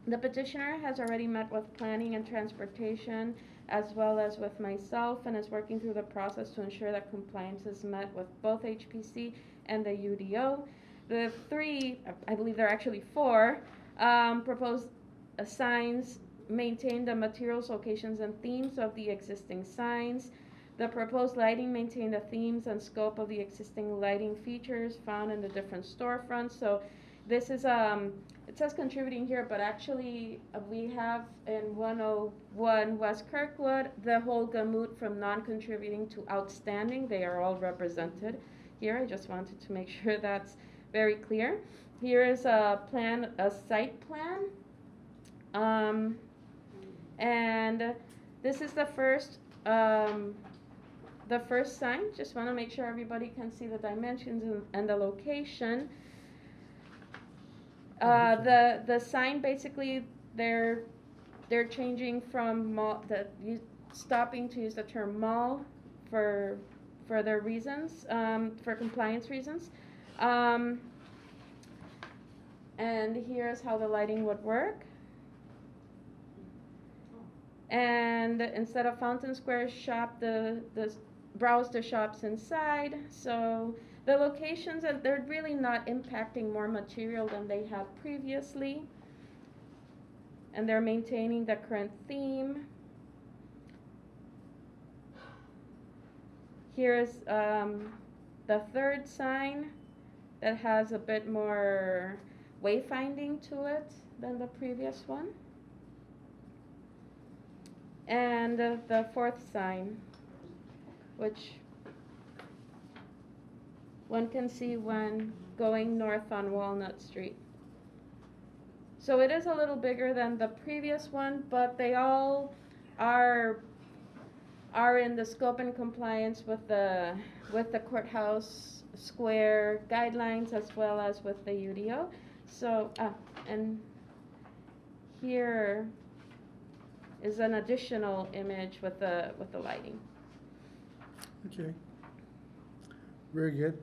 The petitioner has already met with planning and transportation as well as with myself and is working through the process to ensure that compliance is met with both HPC and the UDO. The three, I believe there are actually four, proposed signs maintain the materials, locations, and themes of the existing signs. The proposed lighting maintain the themes and scope of the existing lighting features found in the different storefronts. So this is, it says contributing here, but actually we have in 101 West Kirkwood, the whole gamut from non-contributing to outstanding. They are all represented here. I just wanted to make sure that's very clear. Here is a plan, a site plan. And this is the first sign. Just want to make sure everybody can see the dimensions and the location. The sign basically they're changing from mall, stopping to use the term mall for their reasons, for compliance reasons. And here's how the lighting would work. And instead of Fountain Square shop, the browse the shops inside. So the locations, they're really not impacting more material than they have previously. And they're maintaining the current theme. Here's the third sign that has a bit more wayfinding to it than the previous one. And the fourth sign, which one can see when going north on Walnut Street. So it is a little bigger than the previous one, but they all are in the scope and compliance with the courthouse square guidelines as well as with the UDO. So and here is an additional image with the lighting. Okay. Very good.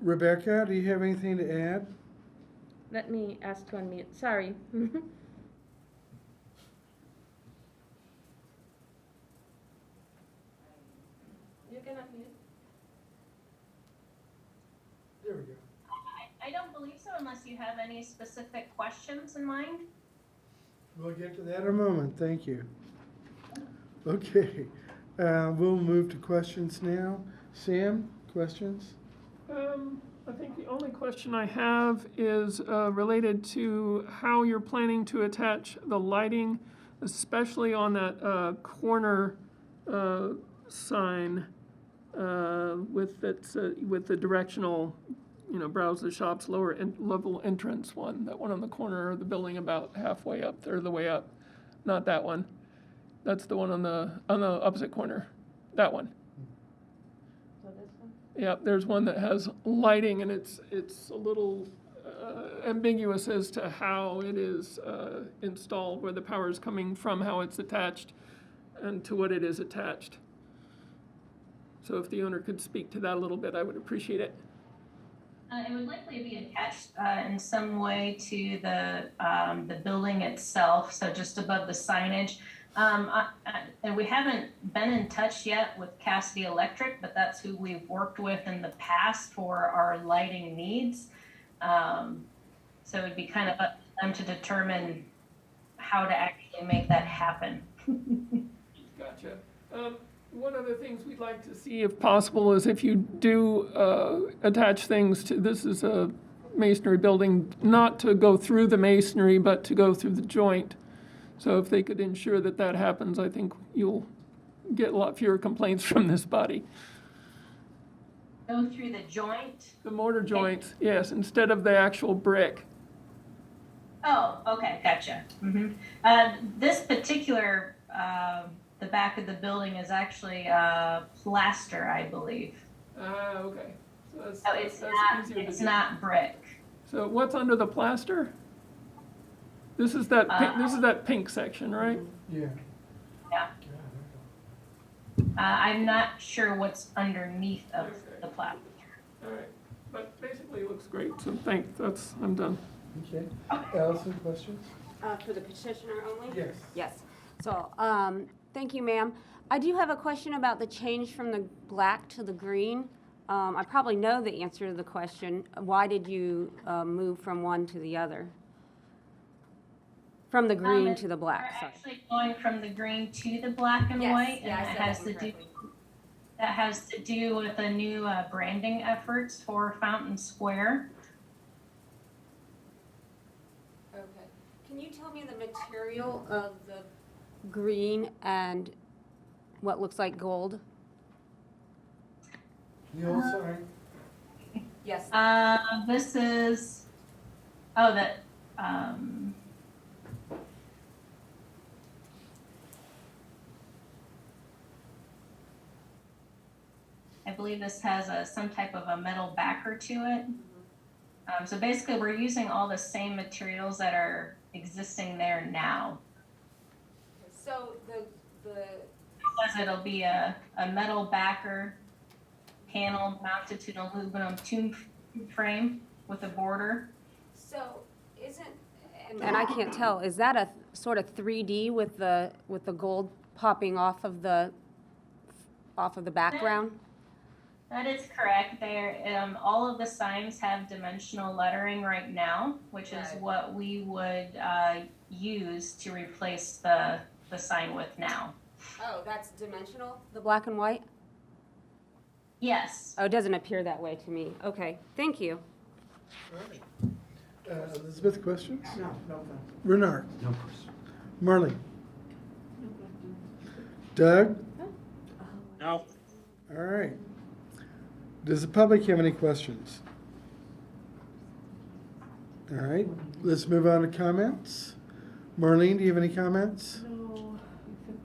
Rebecca, do you have anything to add? Let me ask to unmute. Sorry. You can unmute. There we go. I don't believe so unless you have any specific questions in mind. We'll get to that in a moment. Thank you. Okay. We'll move to questions now. Sam, questions? I think the only question I have is related to how you're planning to attach the lighting, especially on that corner sign with the directional, browse the shops lower level entrance one, that one on the corner of the building about halfway up, third of the way up. Not that one. That's the one on the opposite corner. That one. So this one? Yeah, there's one that has lighting, and it's a little ambiguous as to how it is installed, where the power is coming from, how it's attached, and to what it is attached. So if the owner could speak to that a little bit, I would appreciate it. It would likely be attached in some way to the building itself, so just above the signage. And we haven't been in touch yet with Cassidy Electric, but that's who we've worked with in the past for our lighting needs. So it'd be kind of up to them to determine how to actually make that happen. Gotcha. One of the things we'd like to see, if possible, is if you do attach things to, this is a masonry building, not to go through the masonry, but to go through the joint. So if they could ensure that that happens, I think you'll get a lot fewer complaints from this body. Go through the joint? The mortar joints, yes, instead of the actual brick. Oh, okay, gotcha. Mm-hmm. This particular, the back of the building is actually plaster, I believe. Okay. So it's not brick. So what's under the plaster? This is that pink section, right? Yeah. Yeah. I'm not sure what's underneath of the plaster. All right, but basically it looks great, so thanks, I'm done. Okay. Allison, questions? For the petitioner only? Yes. Yes. So, thank you, ma'am. I do have a question about the change from the black to the green. I probably know the answer to the question. Why did you move from one to the other? From the green to the black, We're sorry. actually going from the green to the black and Yes, white, yeah, I and said it that has to do, incorrectly. that has to do with the new branding efforts for Fountain Square. Okay. Can you tell me the material of the green and what looks like gold? Neil, sorry. Yes. This is, oh, that, I believe this has some type of a metal backer to it. So basically, we're using all the same materials that are existing there now. So Because it'll be a metal backer panel mounted to an aluminum tomb frame with a border. So isn't, and I can't tell, is that a sort of 3D with the gold popping off of the background? That is correct. There, all of the signs have dimensional lettering right now, which is what we would use to replace the sign with now. Oh, that's dimensional, the black and white? Yes. Oh, it doesn't appear that way to me. Okay, thank you. Elizabeth, questions? No, no thanks. Renard? No question. Marlene? Doug? No. All right. Does the public have any questions? All right, let's move on to comments. Marlene, do you have any comments? No, except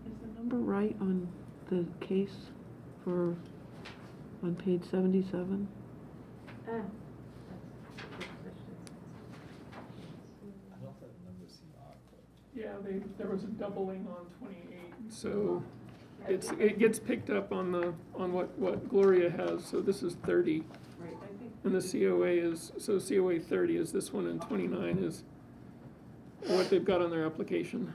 is the number right on the case on page 77? Yeah, there was a doubling on 28, so it gets picked up on what Gloria has, so this is 30. Right, I think. And the COA is, so COA 30 is this one, and 29 is what they've got on their application.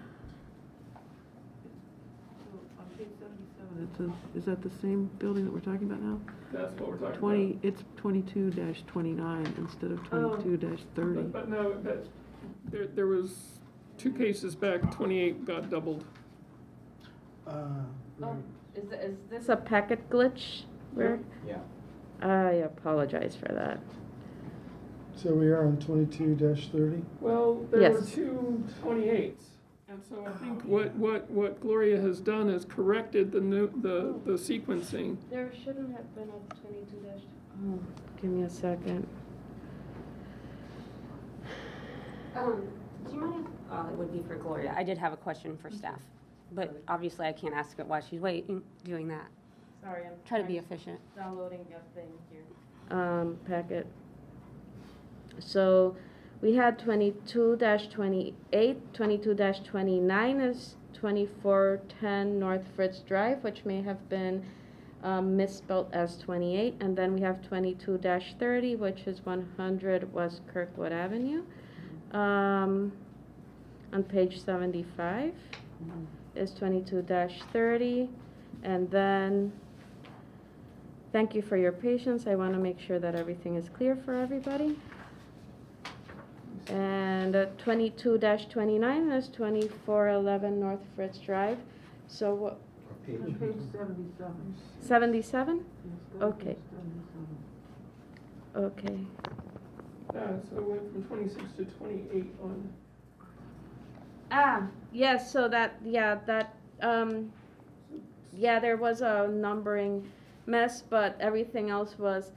So on page 77, is that the same building that we're talking about now? That's what we're talking It's 22-29 instead of 22-30. But no, there was 2 cases back, 28 got doubled. Right. Is this a packet glitch? Where? Yeah. I apologize for that. So we are on 22-30? Well, there were Yes. 2 28s, and so I think what Gloria has done is corrected the sequencing. There shouldn't have been a 22 dash. Oh, give me a second. Do you mind? It would be for Gloria. I did have a question for staff, but obviously I can't ask it while she's doing that. Sorry, I'm Try to be efficient. downloading your thing here. Packet. So we had 22-28, 22-29 is 2410 North Fritz Drive, which may have been misspelled as 28, and then we have 22-30, which is 100 West Kirkwood Avenue. On page 75 is 22-30, and then thank you for your patience. I want to make sure that everything is clear for everybody. And 22-29 is 2411 North Fritz Drive. So what? Page 77. 77? Yes, go to Okay. page 77. Okay. So it went from 26 to 28 on. Yes, so that, there was a numbering mess, but everything else was,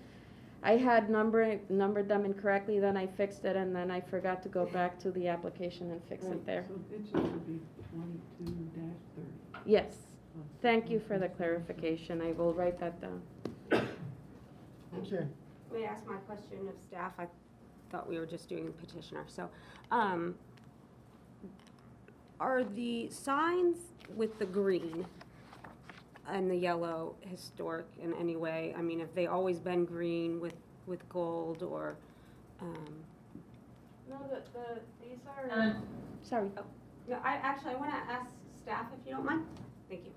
I had numbered them incorrectly, then I fixed it, and then I forgot to go back to the application and fix it there. So it should be 22-30. Yes, thank you for the clarification, I will write that down. Okay. May I ask my question of staff? I thought we were just doing petitioner. So, are the signs with the green and the yellow historic in any way? I mean, have they always been green with gold or? No, these are. Sorry. Oh, no, I want to ask staff if you don't mind. Thank you.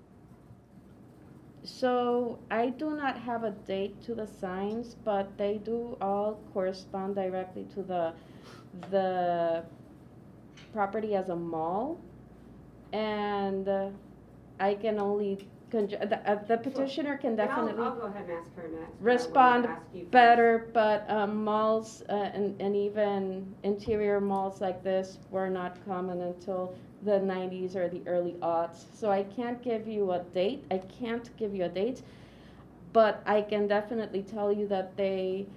So I do not have a date to the signs, but they do all correspond directly to the property as a mall. And I can only, the petitioner can definitely I'll go ahead and ask her next. respond better, but malls and even interior malls like this were not common until the 90s or the early aughts. So I can't give you a date. But I can definitely tell you that they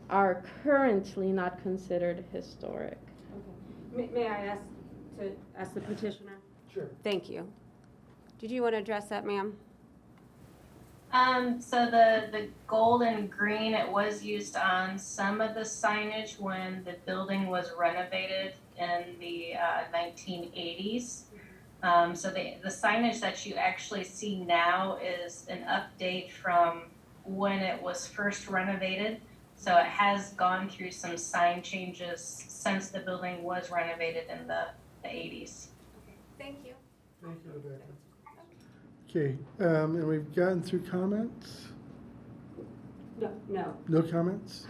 are currently not considered historic. May I ask the petitioner? Sure. Thank you. Did you want to address that, ma'am? So the gold and green, it was used on some of the signage when the building was renovated in the 1980s. So the signage that you actually see now is an update from when it was first renovated. So it has gone through some sign changes since the building was renovated in the 80s. Thank you. Thank you, Rebecca. Okay, and we've gotten through comments? No. No comments?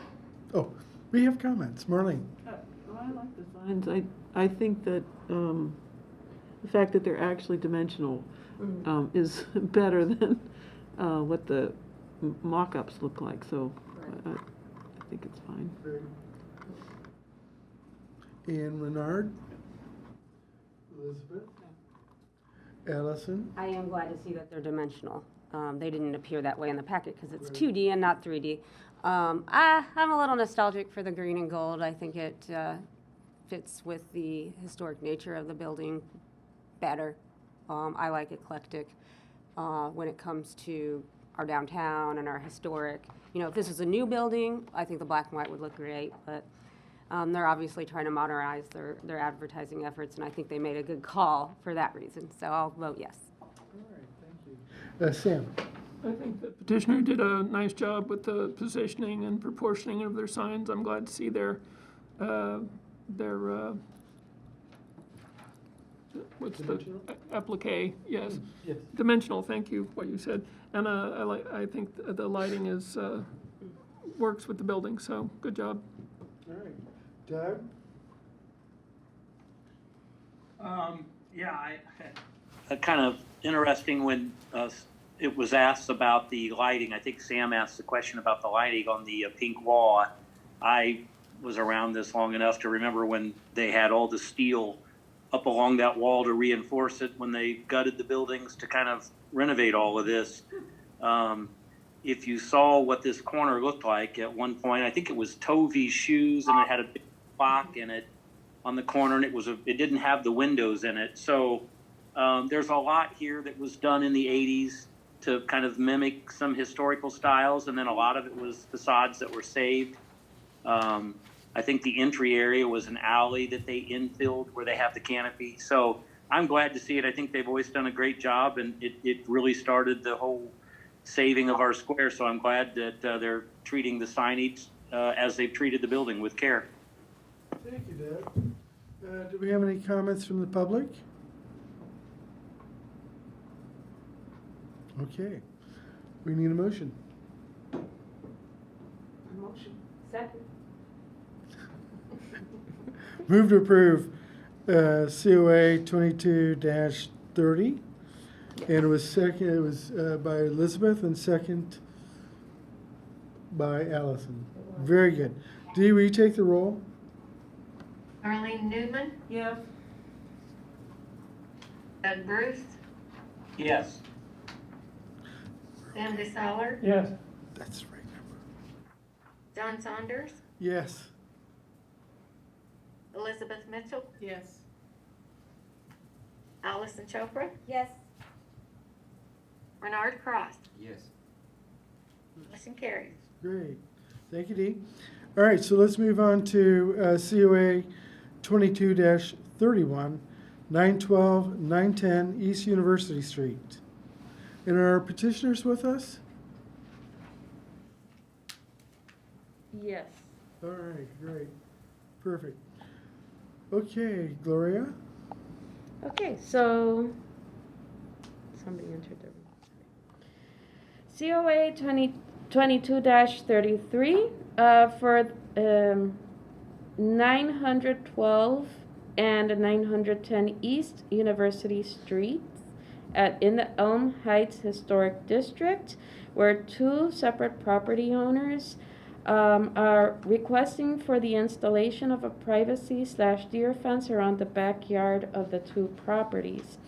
Oh, we have comments. Marlene? I like the signs. I think that the fact that they're actually dimensional is better than what the mock-ups look like, so I think it's fine. And Renard? Elizabeth? Allison? I am glad to see that they're dimensional. They didn't appear that way in the packet because it's 2D and not 3D. I'm a little nostalgic for the green and gold. I think it fits with the historic nature of the building better. I like eclectic when it comes to our downtown and our historic. You know, if this was a new building, I think the black and white would look great, but they're obviously trying to modernize their advertising efforts, and I think they made a good call for that reason. So I'll vote yes. All right, thank you. Sam? I think the petitioner did a nice job with the positioning and proportioning of their signs. I'm glad to see their what's Dimensional? the applique? Yes, Yes. dimensional. Thank you. What you said, and I think the lighting is works with the building. So good job. All right. Doug? Kind of interesting when it was asked about the lighting. I think Sam asked the question about the lighting on the pink wall. I was around this long enough to remember when they had all the steel up along that wall to reinforce it when they gutted the buildings to kind of renovate all of this. If you saw what this corner looked like at one point, I think it was Tovey's Shoes, and it had a big clock in it on the corner, and it didn't have the windows in it. So there's a lot here that was done in the 80s to kind of mimic some historical styles, and then a lot of it was facades that were saved. I think the entry area was an alley that they infilled where they have the canopy. So I'm glad to see it. I think they've always done a great job, and it really started the whole saving of our square. So I'm glad that they're treating the signage as they've treated the building with care. Thank you, Doug. Do we have any comments from the public? Okay. We need a motion. Motion. Second. Move to approve COA 22-30. And it was by Elizabeth and second by Allison. Very good. Dee, will you take the roll? Arlene Newman, Yes. Doug Bruce, Yes. Sam DeSaller, Yes. That's the right number. John Saunders, Yes. Elizabeth Mitchell, Yes. Allison Chopra, Yes. Renard Cross. Yes. Motion carries. Great. Thank you, Dee. All right, so let's move on to COA 22-31, 912, 910 East University Street. And are our petitioners with us? Yes. All right, great. Perfect. Okay, Gloria? Okay, so somebody entered the room. COA 2022-33 for 912 and 910 East University Street in the Elm Heights Historic District, where two separate property owners are requesting for the installation of a privacy/deer fence around the backyard of the two properties.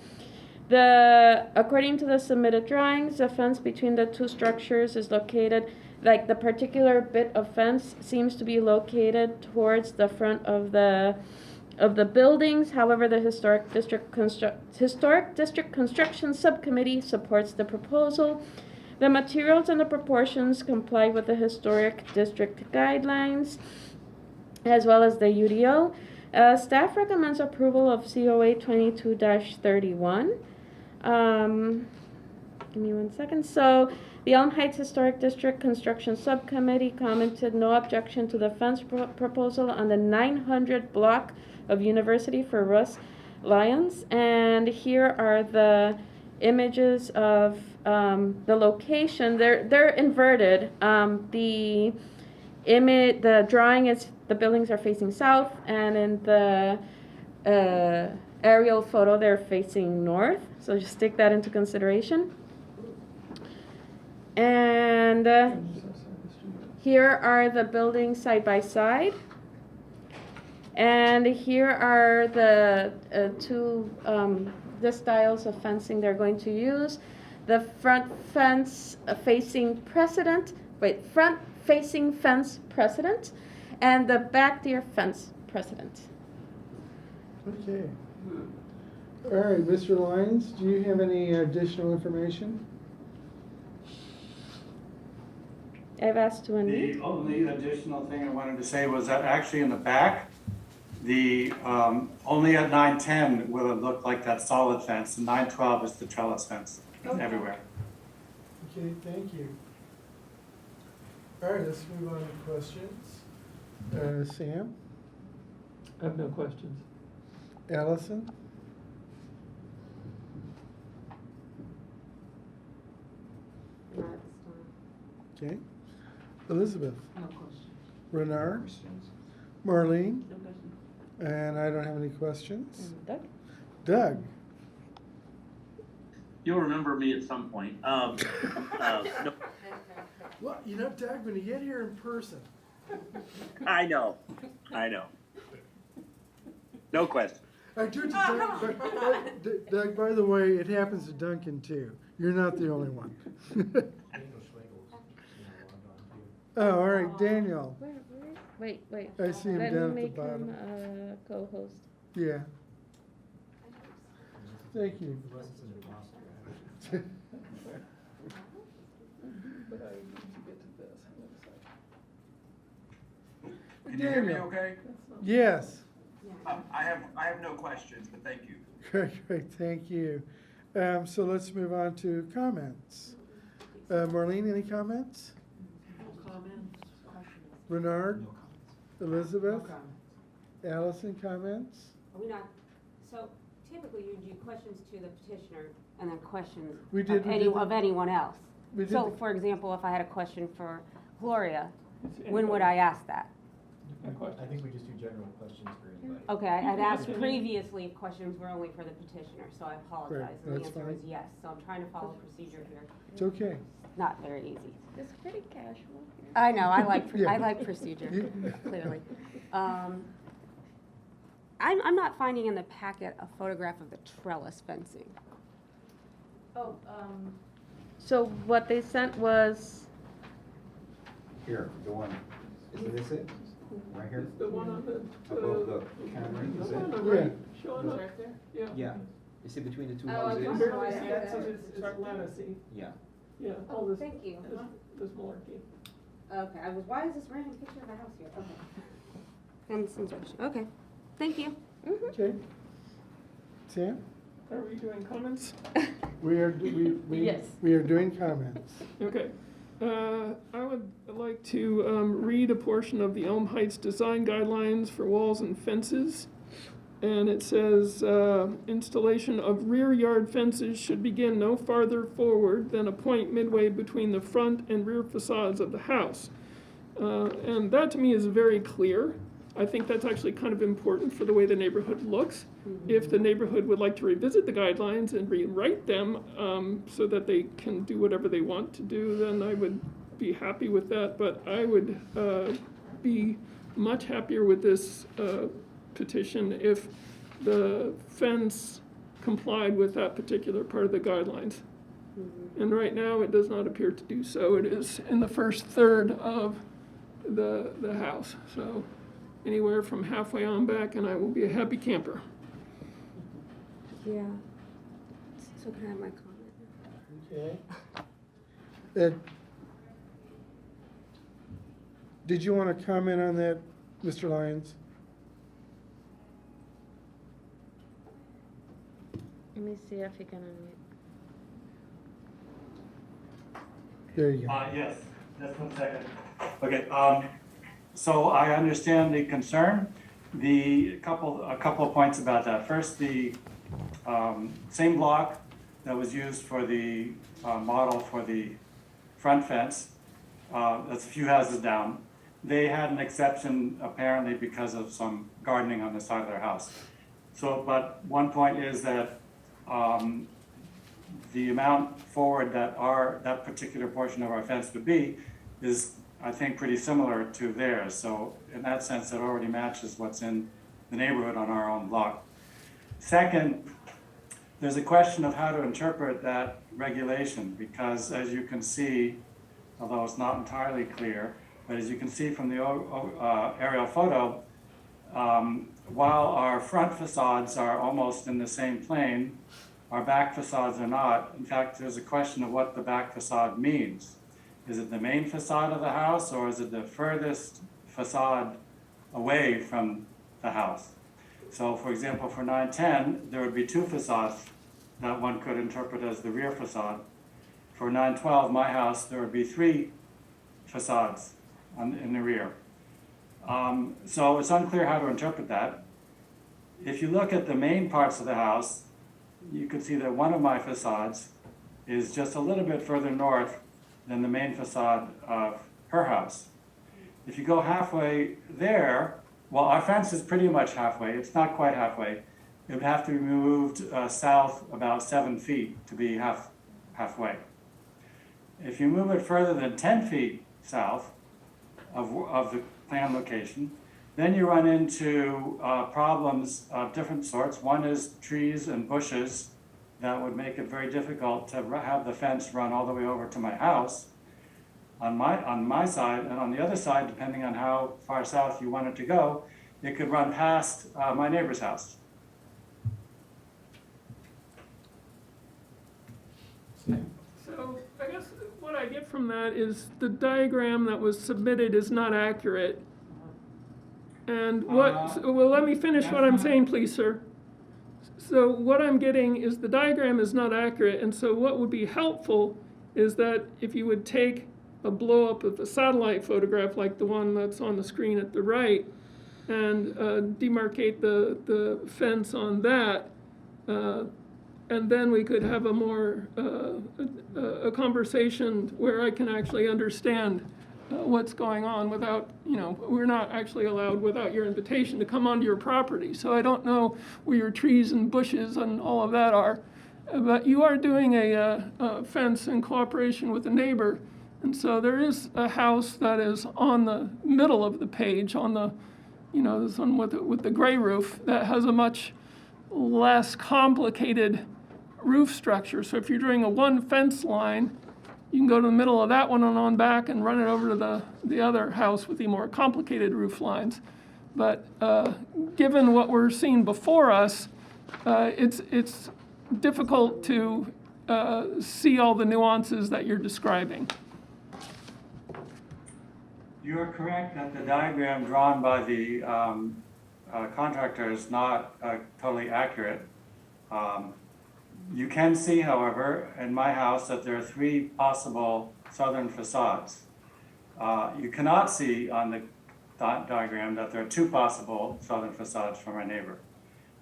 According to the submitted drawings, the fence between the two structures is located, like the particular bit of fence seems to be located towards the front of the buildings. However, the Historic District Construction Subcommittee supports the proposal. The materials and the proportions comply with the Historic District guidelines, as well as the UDO. Staff recommends approval of COA 22-31. Give me 1 second. So, the Elm Heights Historic District Construction Subcommittee commented no objection to the fence proposal on the 900 block of University for Russ Lyons. And here are the images of the location. They're inverted. The drawing is, the buildings are facing south, and in the aerial photo they're facing north. So just take that into consideration. And here are the buildings side by side. And here are the the styles of fencing they're going to use. The front facing fence precedent, and the back deer fence precedent. Okay. All right, Mr. Lyons, do you have any additional information? I've asked to unmute. The only additional thing I wanted to say was that actually in the back, only at 910 will it look like that solid fence. And 912 is the trellis fence everywhere. Okay, thank you. All right, let's move on to questions. Sam? I have no questions. Allison? Okay. Elizabeth? No question. Renard? Marlene? No question. And I don't have any questions. Doug? Doug? You'll remember me at some point. No, Well, you know, Doug, when you get here in person. I know. No question. I do it to Doug, Doug, by the way, it happens to Duncan too. You're not the only one. Oh, all right, Daniel. Wait. I see him Let me down at the make bottom. him a co-host. Yeah. Thank you. But I need to get to this. Can you hear me Daniel. okay? Yes. I have no questions, but thank you. Great, thank you. So let's move on to comments. Marlene, any comments? No comment. Renard? Elizabeth? No comment. Allison, comments? Are we not, so typically you do questions to the petitioner and then questions We did- of we did the- anyone else. we did So, the- for example, if I had a question for Gloria, when would I ask that? I think we just do general questions for anybody. Okay, I'd asked previously if questions were only for the petitioner, so I apologize. Right, And the that's answer is fine. yes, so I'm trying to follow procedure here. It's okay. Not very easy. It's pretty casual here. I know, I like Yeah. procedure, You- clearly. I'm not finding in the packet a photograph of the trellis fencing. Oh, so what they sent was, Here, the one, is this it? Right here? The one on the. Above the camera, is The it? one on the Yeah. right, showing up. Right there? Yeah. Yeah. You see between the two Oh, I houses? was Barely wondering see why it, that so was- it's lettucey. Yeah. Yeah, all Oh, this, thank you. this malarkey. Okay, why is this random picture of a house here? Okay. Fence instruction, okay, thank you. Okay. Sam? Are we doing comments? We are doing comments. Okay. I would like to read a portion of the Elm Heights design guidelines for walls and fences. And it says, installation of rear yard fences should begin no farther forward than a point midway between the front and rear facades of the house. And that to me is very clear. I think that's actually kind of important for the way the neighborhood looks. If the neighborhood would like to revisit the guidelines and rewrite them so that they can do whatever they want to do, then I would be happy with that. But I would be much happier with this petition if the fence complied with that particular part of the guidelines. And right now, it does not appear to do so. It is in the first third of the house. So anywhere from halfway on back, and I will be a happy camper. Yeah. So can I have my comment? Okay. Did you want to comment on that, Mr. Lyons? Let me see if you can unmute. There you go. Yes, just 1 second. Okay, so I understand the concern. A couple of points about that. First, the same block that was used for the model for the front fence, that's a few houses down. They had an exception apparently because of some gardening on the side of their house. So, but one point is that the amount forward that particular portion of our fence would be is, I think, pretty similar to theirs. So in that sense, it already matches what's in the neighborhood on our own block. Second, there's a question of how to interpret that regulation, because as you can see, although it's not entirely clear, but as you can see from the aerial photo, while our front facades are almost in the same plane, our back facades are not. In fact, there's a question of what the back facade means. Is it the main facade of the house, or is it the furthest facade away from the house? So for example, for 910, there would be 2 facades that one could interpret as the rear facade. For 912, my house, there would be 3 facades in the rear. So it's unclear how to interpret that. If you look at the main parts of the house, you can see that one of my facades is just a little bit further north than the main facade of her house. If you go halfway there, well, our fence is pretty much halfway. It's not quite halfway. It would have to be moved south about 7 feet to be halfway. If you move it further than 10 feet south of the planned location, then you run into problems of different sorts. One is trees and bushes that would make it very difficult to have the fence run all the way over to my house on my side, and on the other side, depending on how far south you want it to go, it could run past my neighbor's house. So I guess what I get from that is the diagram that was submitted is not accurate. And well, let me finish what I'm saying, please, sir. So what I'm getting is the diagram is not accurate, and so what would be helpful is that if you would take a blow-up of a satellite photograph like the one that's on the screen at the right and demarcate the fence on that, and then we could have a more a conversation where I can actually understand what's going on without, we're not actually allowed without your invitation to come onto your property. So I don't know where your trees and bushes and all of that are, but you are doing a fence in cooperation with a neighbor. And so there is a house that is on the middle of the page, on the, this one with the gray roof that has a much less complicated roof structure. So if you're doing a one fence line, you can go to the middle of that one and on back and run it over to the other house with the more complicated roof lines. But given what we're seeing before us, it's difficult to see all the nuances that you're describing. You are correct that the diagram drawn by the contractor is not totally accurate. You can see, however, in my house that there are 3 possible southern facades. You cannot see on the diagram that there are 2 possible southern facades for my neighbor.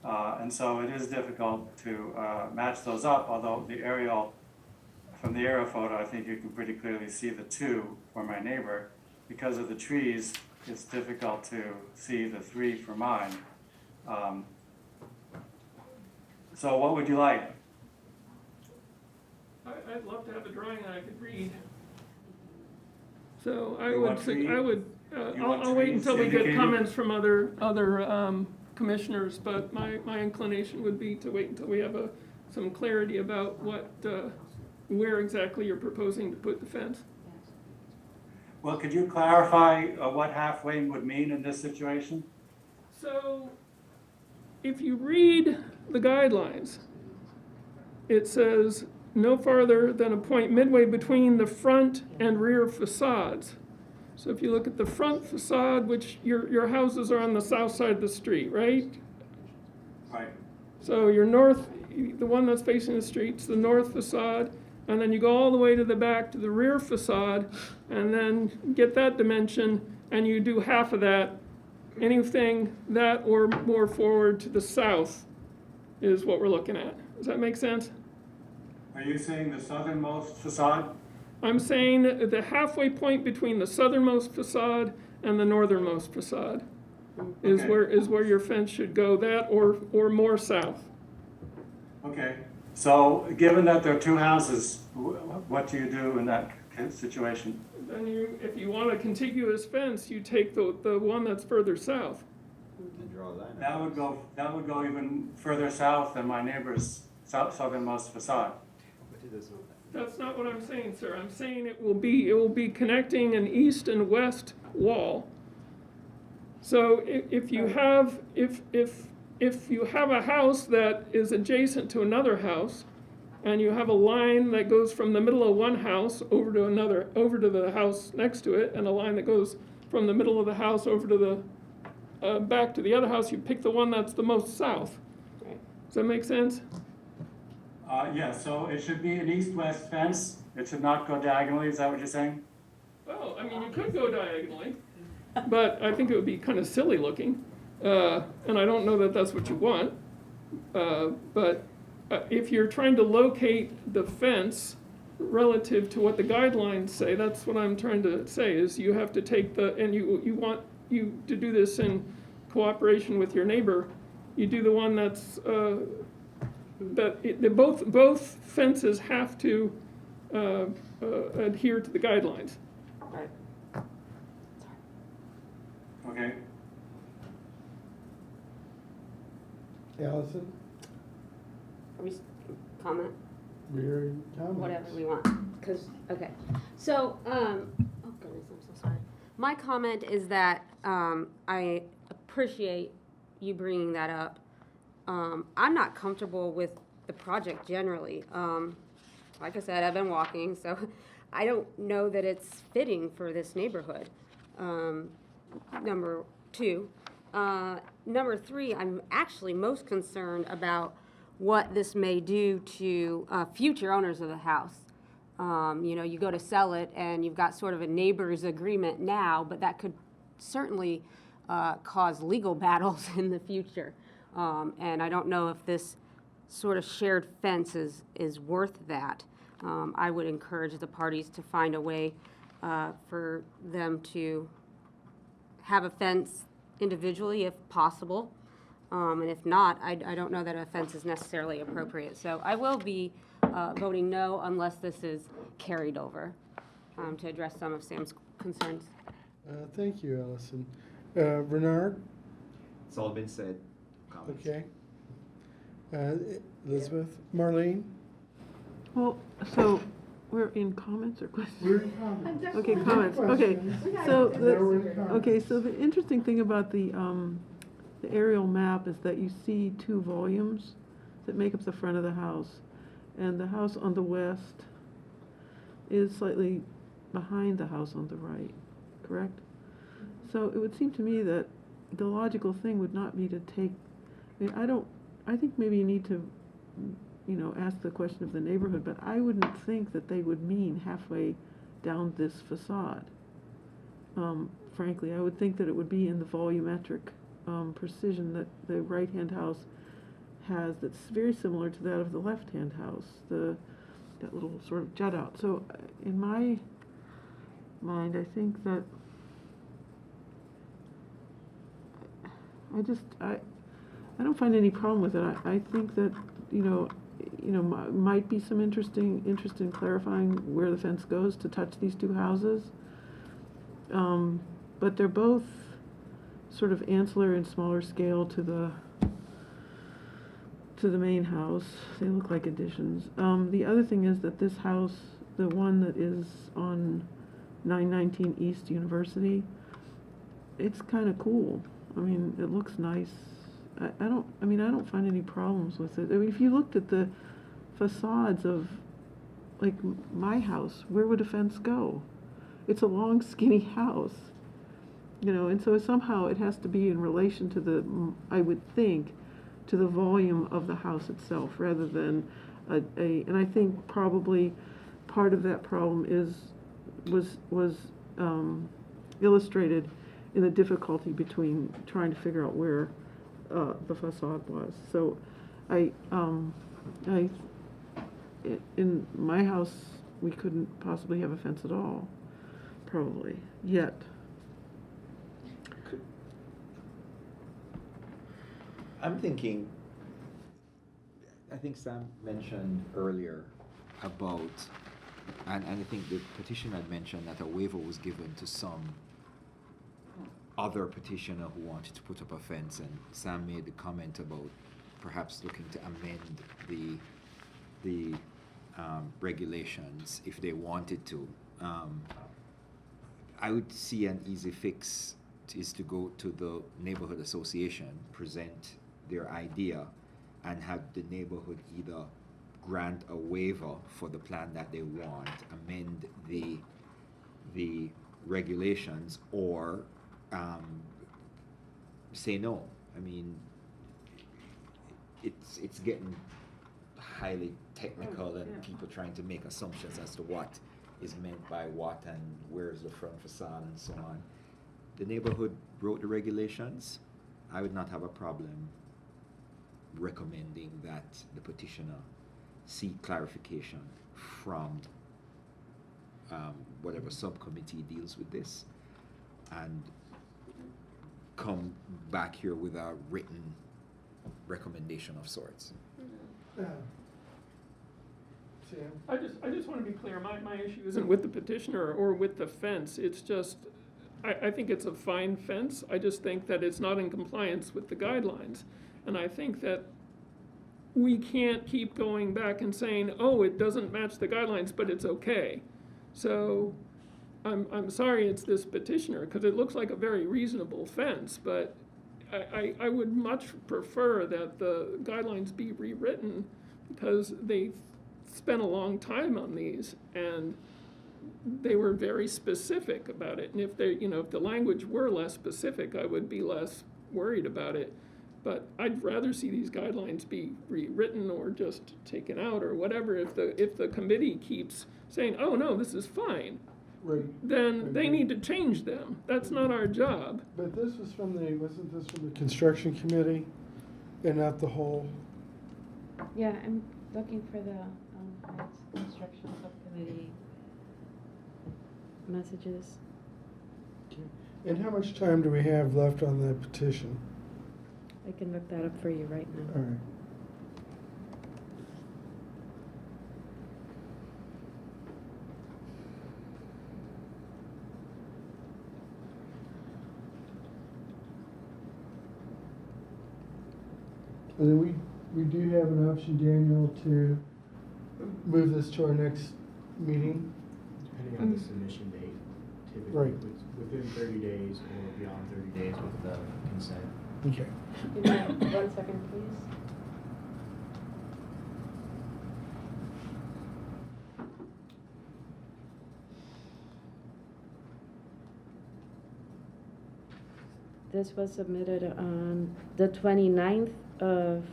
And so it is difficult to match those up, although from the aerial photo, I think you can pretty clearly see the 2 for my neighbor. Because of the trees, it's difficult to see the 3 for mine. So what would you like? I'd love to have a drawing that I could read. So I You would, want trees? I'll wait until we get indicated? comments from other commissioners, but my inclination would be to wait until we have some clarity about where exactly you're proposing to put the fence. Well, could you clarify what halfway would mean in this situation? So, if you read the guidelines, it says no farther than a point midway between the front and rear facades. So if you look at the front facade, which your houses are on the south side of the street, right? Right. So the one that's facing the street's the north facade, and then you go all the way to the back to the rear facade, and then get that dimension, and you do half of that. Anything that or more forward to the south is what we're looking at. Does that make sense? Are you saying the southernmost facade? I'm saying the halfway point between the southernmost facade and the northernmost facade is Okay. where your fence should go, that or more south. Okay. So given that there are 2 houses, what do you do in that situation? Then if you want a contiguous fence, you take the one that's further south. And draw a line. That would go even further south than my neighbor's southernmost facade. That's not what I'm saying, sir. I'm saying it will be connecting an east and west wall. So if you have a house that is adjacent to another house, and you have a line that goes from the middle of one house over to the house next to it, and a line that goes from the middle of the house over to the back to the other house, you pick the one that's the most south. Does that make sense? Yeah, so it should be an east-west fence. It should not go diagonally. Is that what you're saying? Well, I mean, you could go diagonally, but I think it would be kind of silly looking, and I don't know that that's what you want. But if you're trying to locate the fence relative to what the guidelines say, that's what I'm trying to say, is you have to take and you want you to do this in cooperation with your neighbor. You do the one that's, both fences have to adhere to the guidelines. Okay. Allison, Comment? your comments? Whatever we want, okay. So, oh goodness, I'm so sorry. My comment is that, I appreciate you bringing that up. I'm not comfortable with the project generally. Like I said, I've been walking, so I don't know that it's fitting for this neighborhood. Number 2. Number 3, I'm actually most concerned about what this may do to future owners of the house. You go to sell it and you've got sort of a neighbor's agreement now, but that could certainly cause legal battles in the future. And I don't know if this sort of shared fence is worth that. I would encourage the parties to find a way for them to have a fence individually if possible. And if not, I don't know that a fence is necessarily appropriate. So I will be voting no unless this is carried over to address some of Sam's concerns. Thank you, Allison. Bernard? It's all been said. Comments. Okay. Elizabeth? Marlene? Well, so we're in comments or questions? We're in comments. Okay, comments, okay. So the interesting thing about the aerial map is that you see 2 volumes that make up the front of the house. And the house on the west is slightly behind the house on the right, correct? So it would seem to me that the logical thing would not be to take, I think maybe you need to, ask the question of the neighborhood, but I wouldn't think that they would mean halfway down this facade. Frankly, I would think that it would be in the volumetric precision that the right-hand house has that's very similar to that of the left-hand house, that little sort of jut out. So in my mind, I think that I don't find any problem with it. I think that, might be some interest in clarifying where the fence goes to touch these two houses. But they're both sort of ancillary and smaller scale to the main house. They look like additions. The other thing is that this house, the one that is on 919 East University, it's kind of cool. I mean, it looks nice. I don't find any problems with it. I mean, if you looked at the facades of, like, my house, where would a fence go? It's a long, skinny house, and so somehow it has to be in relation to I would think, to the volume of the house itself, rather than and I think probably part of that problem was illustrated in the difficulty between trying to figure out where the facade was. So in my house, we couldn't possibly have a fence at all, probably, yet. I'm thinking, I think Sam mentioned earlier about, and I think the petitioner had mentioned that a waiver was given to some other petitioner who wanted to put up a fence, and Sam made the comment about perhaps looking to amend the regulations if they wanted to. I would see an easy fix is to go to the neighborhood association, present their idea, and have the neighborhood either grant a waiver for the plan that they want, amend the regulations, or say no. I mean, it's getting highly technical, and people trying to make assumptions as to what is meant by what and where is the front facade and so on. The neighborhood wrote the regulations. I would not have a problem recommending that the petitioner seek clarification from whatever subcommittee deals with this, and come back here with a written recommendation of sorts. I just want to be clear, my issue isn't with the petitioner or with the fence, it's just, I think it's a fine fence, I just think that it's not in compliance with the guidelines. And I think that we can't keep going back and saying, oh, it doesn't match the guidelines, but it's okay. So I'm sorry it's this petitioner, because it looks like a very reasonable fence, but I would much prefer that the guidelines be rewritten, because they spent a long time on these, and they were very specific about it. And if if the language were less specific, I would be less worried about it. But I'd rather see these guidelines be rewritten or just taken out or whatever. If the committee keeps saying, oh no, this is fine, Right. then they need to change them. That's not our job. But this was wasn't this from the construction committee and not the whole? Yeah, I'm looking for the construction subcommittee messages. Okay. And how much time do we have left on the petition? I can look that up for you right now. All right. And then we do have an option, Daniel, to move this to our next meeting. Depending on the submission date, typically Right. within 30 days or beyond 30 days with the consent. Okay. Give me 1 second, please. This was submitted on the 29th of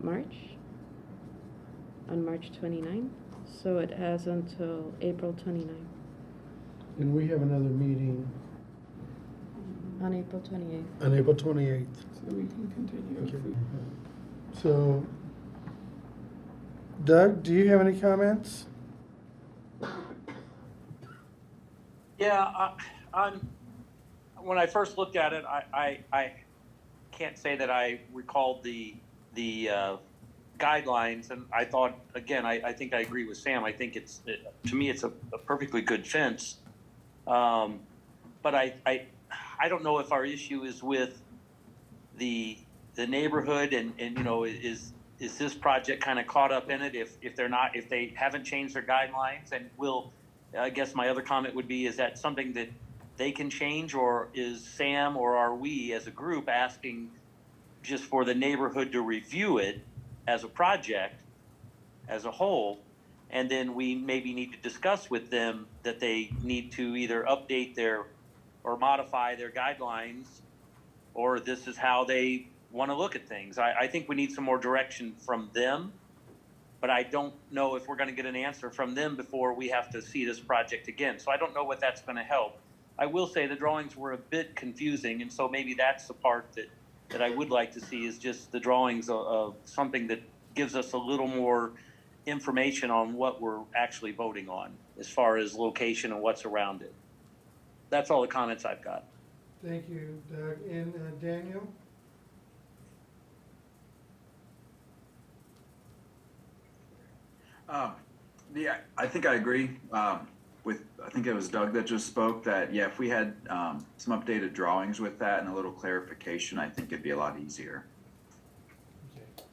March, on March 29th, so it has until April 29th. And we have another meeting On April 28th. on April 28th. So we can continue. Okay. So, Doug, do you have any comments? Yeah, when I first looked at it, I can't say that I recalled the guidelines, and I thought, again, I think I agree with Sam. I think to me, it's a perfectly good fence. But I don't know if our issue is with the neighborhood and you know, is this project kind of caught up in it if they haven't changed their guidelines, and I guess my other comment would be, is that something that they can change, or is Sam or are we as a group asking just for the neighborhood to review it as a project as a whole, and then we maybe need to discuss with them that they need to either update or modify their guidelines, or this is how they want to look at things. I think we need some more direction from them, but I don't know if we're going to get an answer from them before we have to see this project again. So I don't know what that's going to help. I will say the drawings were a bit confusing, and so maybe that's the part that I would like to see, is just the drawings of something that gives us a little more information on what we're actually voting on as far as location and what's around it. That's all the comments I've got. Thank you, Doug. And Daniel? Yeah, I think I agree with, I think it was Doug that just spoke, that, yeah, if we had some updated drawings with that and a little clarification, I think it'd be a lot easier. Okay.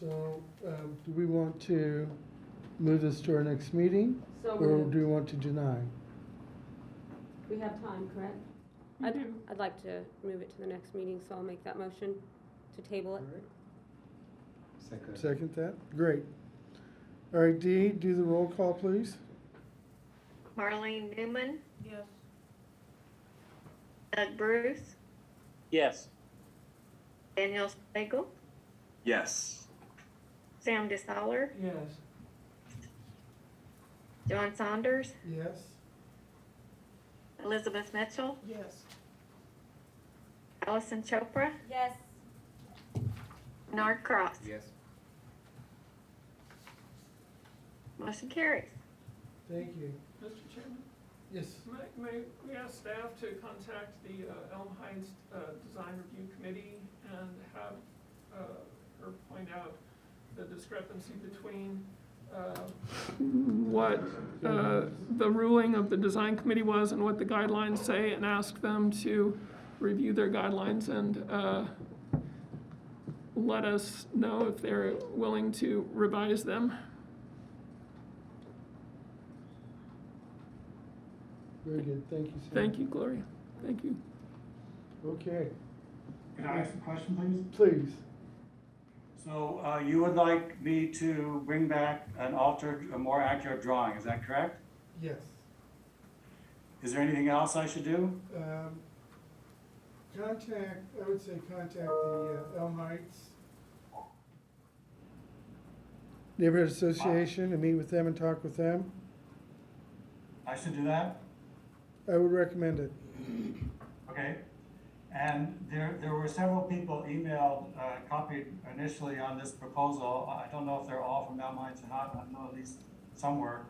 So, do we want to move this to our next meeting? So Or moved. do we want to deny? We have time, correct? I'd like to move it to the next meeting, so I'll make that motion to table it. Second that? Great. All right, Dee, do the roll call, please. Marlene Newman, Yes. Doug Bruce, Yes. Daniel Slagle, Yes. Sam DeSaller, Yes. John Saunders, Yes. Elizabeth Mitchell, Yes. Allison Chopra, Yes. Bernard Cross. Yes. Motion carries. Thank you. Mr. Chairman, Yes. may we ask staff to contact the Elm Heights Design Review Committee and have her point out the discrepancy between what the ruling of the design committee was and what the guidelines say, and ask them to review their guidelines and let us know if they're willing to revise them. Very good. Thank you, Sam. Thank you, Gloria. Thank you. Okay. Can I ask a question, please? Please. So you would like me to bring back an altered, a more accurate drawing, is that correct? Yes. Is there anything else I should do? I would say contact the Elm Heights Neighborhood Association and meet with them and talk with them. I should do that? I would recommend it. Okay. And there were several people emailed, copied initially on this proposal. I don't know if they're all from Elm Heights or not. I know at least some were.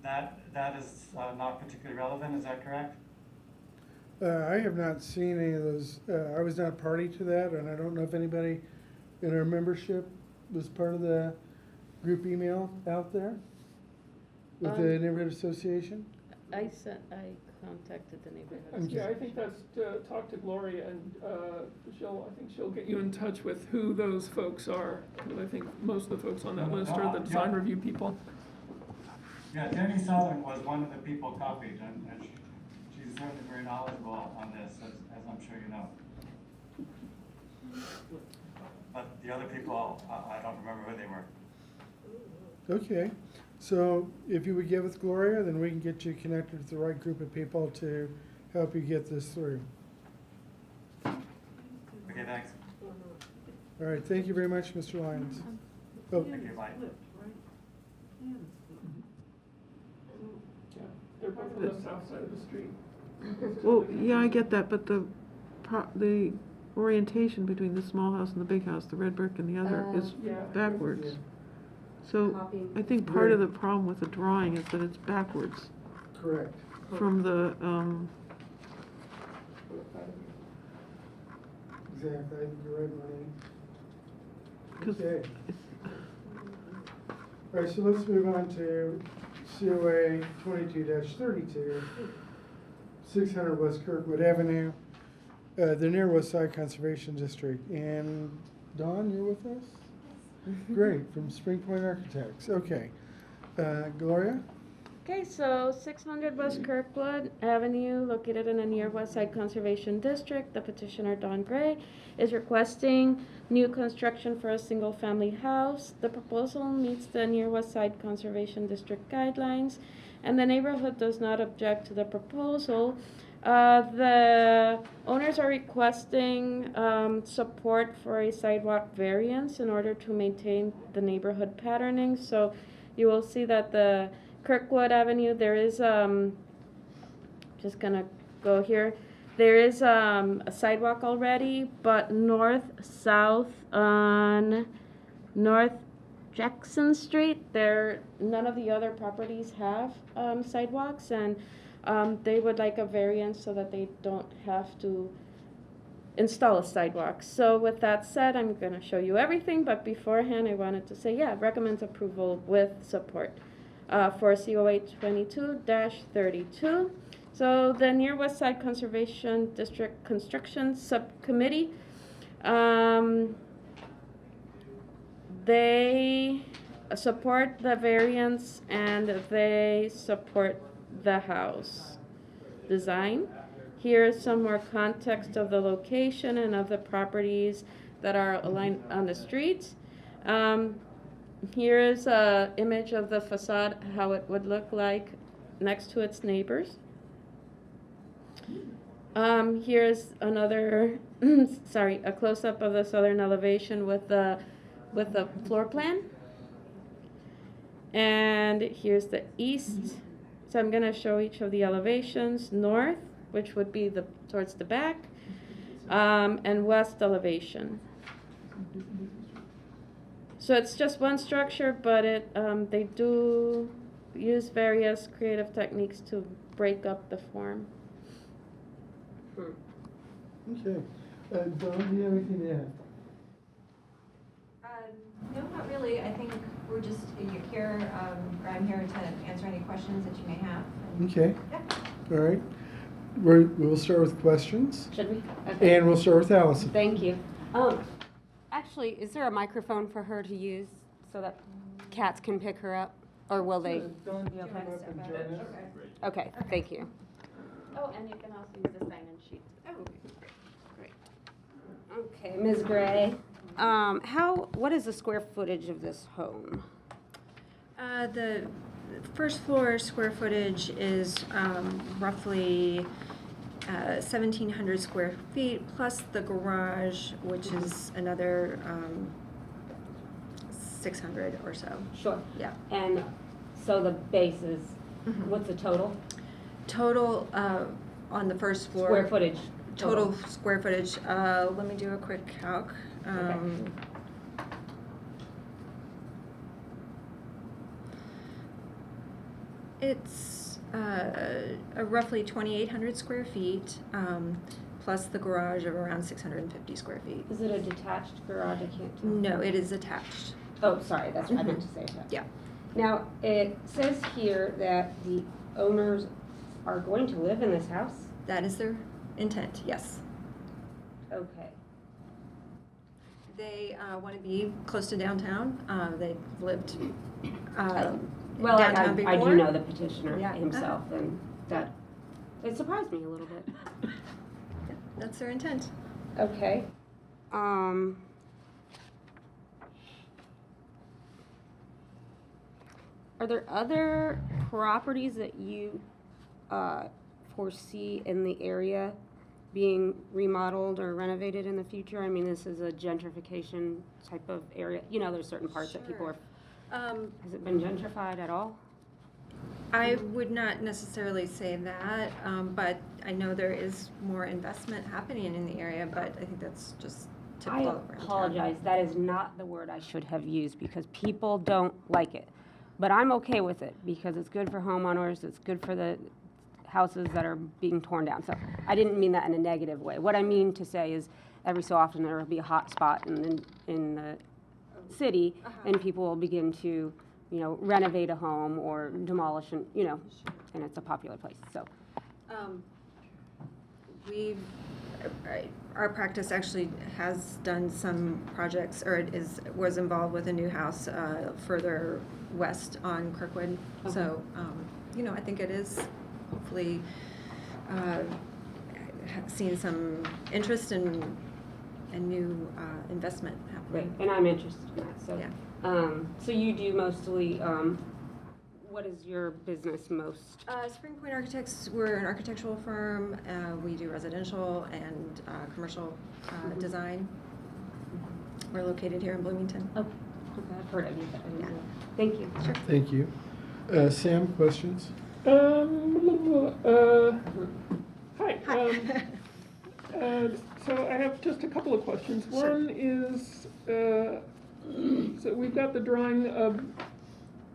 That is not particularly relevant, is that correct? I have not seen any of those. I was not party to that, and I don't know if anybody in our membership was part of the group email out there with the Neighborhood Association. I contacted the neighborhood. Okay. Yeah, I think that's to talk to Gloria, and I think she'll get you in touch with who those folks are. Because I think most of the folks on that list are the design review people. Yeah, Jenny Southern was one of the people copied, and she's certainly very knowledgeable on this, as I'm sure you know. But the other people, I don't remember who they were. Okay. So if you would get with Gloria, then we can get you connected with the right group of people to help you get this through. Okay, thanks. All right. Thank you very much, Mr. Lyons. Oh, Thank you, bye. Yeah, they're both on the south side of the street. Well, yeah, I get that, but the orientation between the small house and the big house, the red brick and the other, is Yeah. backwards. So Copy. I think part of the problem with the drawing is that it's backwards Correct. from the, Exactly, I think you're right, Marlene. 'cause Okay. it's, All right, so let's move on to COA 22-32, 600 West Kirkwood Avenue, the near West Side Conservation District. And Dawn, you're with us? Great, from Spring Point Architects. Okay. Gloria? Okay, so 600 West Kirkwood Avenue, located in the near West Side Conservation District. The petitioner, Don Gray, is requesting new construction for a single-family house. The proposal meets the near West Side Conservation District guidelines, and the neighborhood does not object to the proposal. The owners are requesting support for a sidewalk variance in order to maintain the neighborhood patterning. So you will see that the Kirkwood Avenue, there is, just gonna go here, there is a sidewalk already, but north-south on North Jackson Street, none of the other properties have sidewalks, and they would like a variance so that they don't have to install a sidewalk. So with that said, I'm gonna show you everything, but beforehand I wanted to say, yeah, recommends approval with support for COA 22-32. So the Near West Side Conservation District Construction Subcommittee, they support the variance and they support the house design. Here's some more context of the location and of the properties that are aligned on the street. Here is an image of the facade, how it would look like next to its neighbors. Here's another, a close-up of the southern elevation with the floor plan. And here's the east. So I'm going to show each of the elevations. North, which would be towards the back, and west elevation. So it's just one structure, but they do use various creative techniques to break up the form. Okay. Dawn, do you have anything to add? No, not really. I think we're just, you're here, or I'm here to answer any questions that you may have. Okay. Yeah. All right. We'll start with questions. Should we? Okay. And we'll start with Allison. Thank you. Actually, is there a microphone for her to use so that cats can pick her up? Or will they? Okay, thank you. Oh, and you can also use the sign-in sheet. Oh, great. Okay, Ms. Gray, what is the square footage of this home? The first floor square footage is roughly 1,700 square feet, plus the garage, which is another 600 or so. Sure. Yeah. And so the base is, what's the total? Total on the first floor. Square footage. Total square footage. Let me do a quick calc. It's roughly 2,800 square feet, plus the garage of around 650 square feet. Is it a detached garage? I can't tell. No, it is attached. Oh, sorry, that's what I meant to say. That. Yeah. Now, it says here that the owners are going to live in this house? That is their intent, yes. Okay. They want to be close to downtown. They've lived well, downtown I before. do know the petitioner Yeah. himself, and that it surprised me a little bit. That's their intent. Okay. Are there other properties that you foresee in the area being remodeled or renovated in the future? I mean, this is a gentrification type of area. You know, there's certain parts that people are. Has it been gentrified at all? I would not necessarily say that, but I know there is more investment happening in the area, but I think that's just I typical around town. apologize, that is not the word I should have used, because people don't like it. But I'm okay with it, because it's good for homeowners, it's good for the houses that are being torn down. So I didn't mean that in a negative way. What I mean to say is, every so often there will be a hot spot in the city, and people will begin to, renovate a home or demolish, and it's a popular place, so. Our practice actually has done some projects, or was involved with a new house further west on Kirkwood. Okay. So, I think it is hopefully seeing some interest and new investment happening. Right, and I'm interested in that, so. Yeah. So you do mostly, what is your business most? Spring Point Architects, we're an architectural firm. We do residential and commercial design. We're located here in Bloomington. Oh, okay, I've heard of you. But I didn't know. Thank you. Sure. Thank you. Sam, questions? Hi. So I have just a couple of questions. Sure. One is, so we've got the drawing of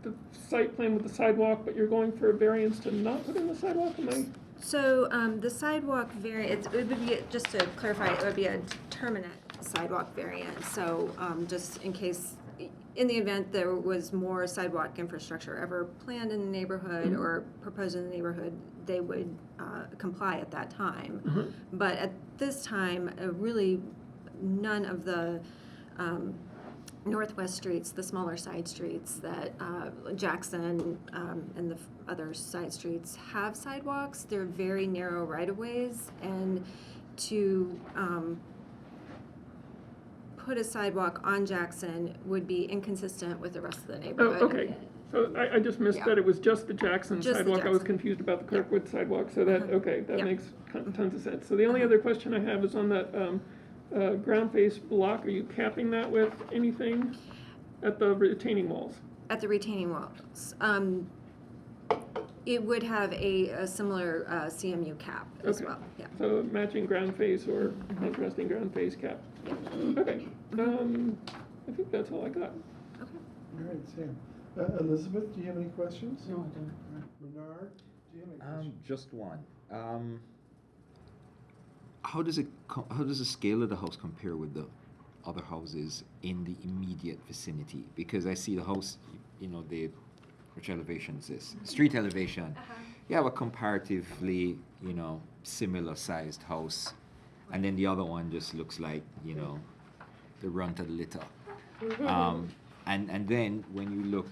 the site plan with the sidewalk, but you're going for a variance to not put in the sidewalk, am I? So the sidewalk variant, it would be, just to clarify, it would be a determinate sidewalk variant. So just in case, in the event there was more sidewalk infrastructure ever planned in the neighborhood or proposed in the neighborhood, they would comply at that time. But at this time, really none of the northwest streets, the smaller side streets that Jackson and the other side streets have sidewalks. They're very narrow right-of-ways, and to put a sidewalk on Jackson would be inconsistent with the rest of the Oh, neighborhood. okay. So I just missed Yeah. that it was just the Jackson Just the sidewalk. I was Jackson. confused about the Kirkwood sidewalk, so that, okay, that Yeah. makes tons of sense. So the only other question I have is on that ground face block. Are you capping that with anything at the retaining walls? At the retaining walls. It would have a similar CMU cap as Okay. well, yeah. So matching ground face or contrasting ground face cap? Okay, I think that's all I got. All right, Sam. Elizabeth, do you have any questions? No, I don't. Bernard, do you have any questions? Just one. How does the scale of the house compare with the other houses in the immediate vicinity? Because I see the house, which elevation is this? Street elevation. You have a comparatively, similar sized house, and then the other one just looks like, the runt of the litter. And then when you look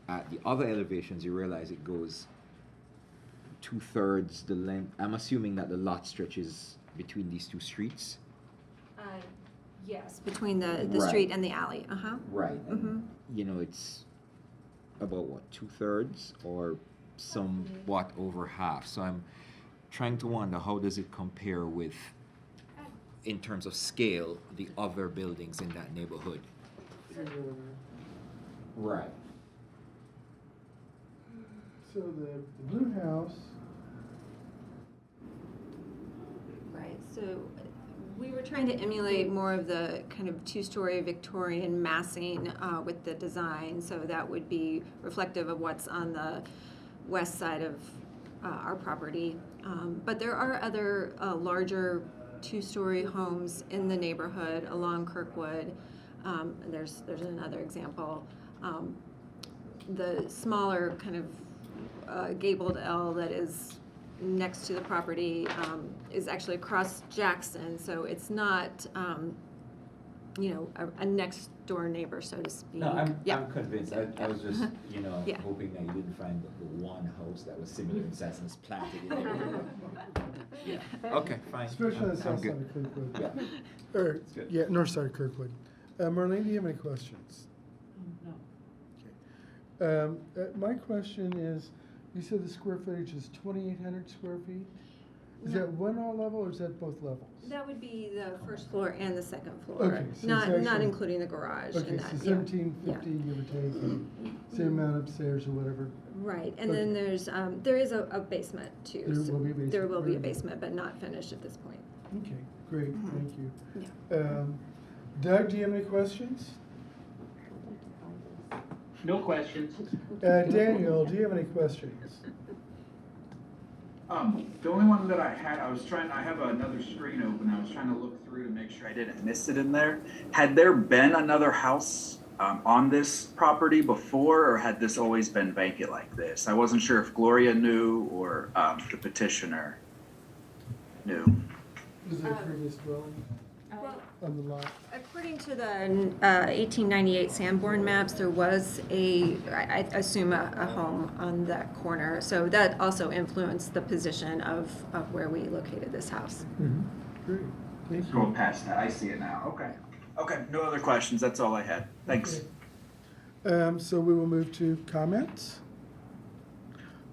at the other elevations, you realize it goes 2/3 the length. I'm assuming that the lot stretches between these two streets. Yes, between the Right. street and the alley, Right. And, it's about what, 2/3 or somewhat over half. So I'm trying to wonder, how does it compare with, in terms of scale, the other buildings in that neighborhood? Right. So the blue house. Right, so we were trying to emulate more of the kind of two-story Victorian massing with the design, so that would be reflective of what's on the west side of our property. But there are other larger two-story homes in the neighborhood along Kirkwood. There's another example. The smaller kind of gabled L that is next to the property is actually across Jackson, so it's not, a next door neighbor, so to speak. No, I'm Yeah. convinced. I was just, Yeah. hoping that you didn't find the one house that was similar in size and was planted in there. Yeah. Okay, fine. Especially on the south good. side of Kirkwood. Yeah. Or, It's good. yeah, north side of Kirkwood. Marlene, do you have any questions? No. My question is, you said the square footage is 2,800 square feet? Is that one all level or is that both levels? That would be the first floor and the second floor. Okay, so it's Not actually- including the garage Okay, and so that, yeah. 1750, give or take, and same amount upstairs or whatever. Right, and Okay. then there is a basement too. There so will be a basement, There will be a very good. basement, but not finished at this point. Okay, great, thank you. Yeah. Doug, do you have any questions? No questions. Daniel, do you have any questions? The only one that I had, I have another screen open, I was trying to look through to make sure I didn't miss it in there. Had there been another house, on this property before, or had this always been vacant like this? I wasn't sure if Gloria knew or, the petitioner knew. Is there a previous dwelling on the lot? According to the 1898 Sanborn maps, there was I assume a home on that corner. So that also influenced the position of where we located this house. Great, thank you. Going past that, I see it now, okay. Okay, no other questions, that's all I had, thanks. So we will move to comments.